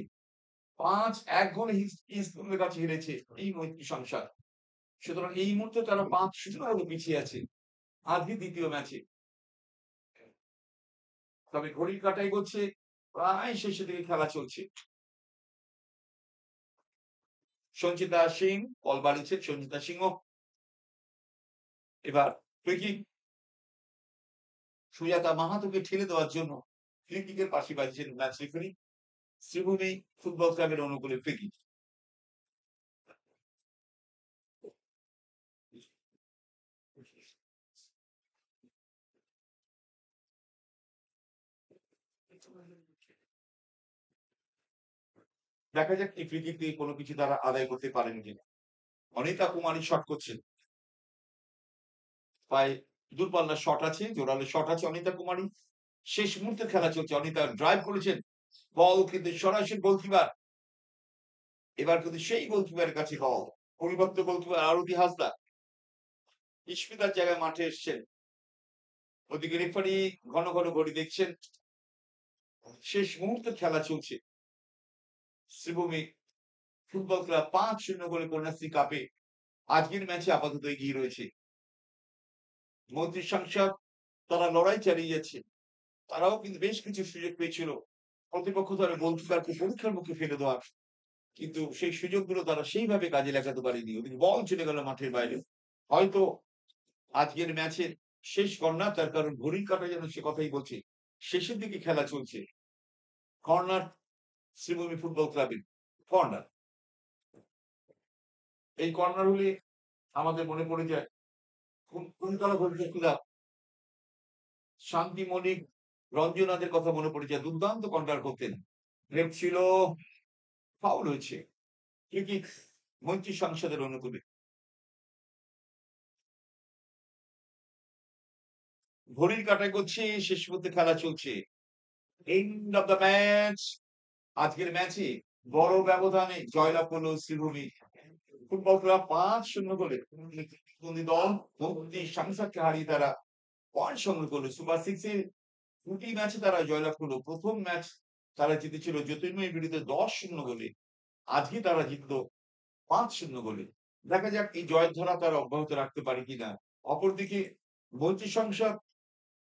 Speaker 1: ৫-১ গোলে ইস্টবেঙ্গলের কাছে হেরেছে এই মৈত্রী সংসদ। সুতরাং এই মুহূর্তে তারা ৫-০ গোলে পিছিয়ে আছে। আজকে দ্বিতীয় ম্যাচে। তবে ঘড়ির কাঁটা এগোচ্ছে প্রায় শেষের দিকে খেলা চলছে। সঞ্চিতা সিং বল বাড়িয়েছেন সঞ্চিতা সিংহ। এবার ফ্রি কিক সুজাতা মাহাতোকে ঠেলে দেওয়ার জন্য ফ্রি কিকের পাশে বাজিয়েছেন ম্যাচ রেফারি। শ্রীভূমি ফুটবল ক্লাবের অনুকূলে ফ্রি কিক। দেখা যাক এই ফ্রি কিক দিয়ে কোনো কিছু তারা আদায় করতে পারেন কিনা। অনিতা কুমারী শট করছেন। পায়ে দূরপাল্লার শট আছে, জোরালো শট আছে অনিতা কুমারী। শেষ মুহূর্তে খেলা চলছে। অনিতা ড্রাইভ করেছেন। বল কিন্তু সরাসরি গোলকিপার। এবার কিন্তু সেই গোলকিপারের কাছে বল। পরিবর্ত গোলকিপার আরতি হাসদা ইস্পিতার জায়গায় মাঠে এসছেন। ওদিকে রেফারি ঘন ঘন ঘড়ি দেখছেন। শেষ মুহূর্তে খেলা চলছে। শ্রীভূমি ফুটবল ক্লাব ৫-০ গোলে কন্যাশ্রী কাপে আজকের ম্যাচে আপাতত এগিয়ে রয়েছে। মন্ত্রী সংসদ তারা লড়াই চালিয়ে যাচ্ছে। তারাও কিন্তু বেশ কিছু সুযোগ পেয়েছিল প্রতিপক্ষ দলের গোলকিপারকে পরীক্ষার মুখে ফেলে দেওয়ার। কিন্তু সেই সুযোগগুলো তারা সেইভাবে কাজে লাগাতে পারেনি। ওদিকে বল চলে গেল মাঠের বাইরে। হয়তো আজকের ম্যাচের শেষ কর্নার তার কারণ ঘড়ির কাঁটা যেন সে কথাই বলছে। শেষের দিকে খেলা চলছে। কর্নার শ্রীভূমি ফুটবল ক্লাবের কর্নার। এই কর্নার হলে আমাদের মনে পড়ে যায় কুন্তলা ভবিষ্যৎ শান্তি মল্লিক রঞ্জনাদের কথা মনে পড়ে যায়। দুর্দান্ত কর্নার করতেন। রেফ ছিল ফাউল হয়েছে। ফ্রি কিক মৈত্রী সংসদের অনুকূলে। ঘড়ির কাঁটায় করছে শেষ মুহূর্তে খেলা চলছে। End of the match. আজকের ম্যাচে বড় ব্যবধানে জয়লাভ করলো শ্রীভূমি ফুটবল ক্লাব ৫-০ গোলে প্রতিদ্বন্দ্বী দল মৈত্রী সংসদকে হারিয়ে তারা পয়েন্ট সংগ্রহ করলো। সুপার সিক্স এর ২টি ম্যাচে তারা জয়লাভ করলো। প্রথম ম্যাচ তারা জিতেছিল জ্যোতির্ময়ের বিরুদ্ধে ১০-০ গোলে। আজকে তারা জিতলো ৫-০ গোলে। দেখা যাক এই জয়ের ধারা তারা অব্যাহত রাখতে পারে কিনা। অপরদিকে মৈত্রী সংসদ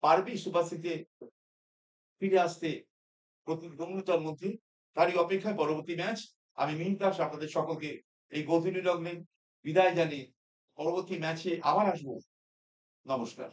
Speaker 1: পারবে সুপার সিক্সে ফিরে আসতে প্রতিদ্বন্দ্বিতার মধ্যে। তারই অপেক্ষায় পরবর্তী ম্যাচ। আমি মিহির দাস আপনাদের সকলকে এই গধূলি লগ্নে বিদায় জানিয়ে পরবর্তী ম্যাচে আবার আসবো। নমস্কার।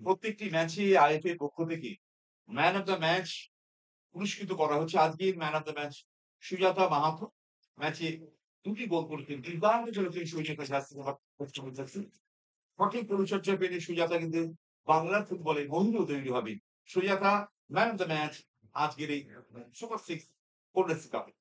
Speaker 1: প্রত্যেকটি ম্যাচে আইএফএ পক্ষ থেকে ম্যান অফ দ্য ম্যাচ পুরস্কৃত করা হচ্ছে। আজকের man of the match Sujata Mahato. ম্যাচে ২ টি গোল করেছেন। দুর্দান্ত খেলেছেন সুজাতা শাস্ত্রী। সঠিক পরিচর্যা পেলে সুজাতা কিন্তু বাংলার ফুটবলে মহিল তৈরি হবে। Sujata man of the match আজকের এই সুপার 6 কন্যাশ্রী কাপে।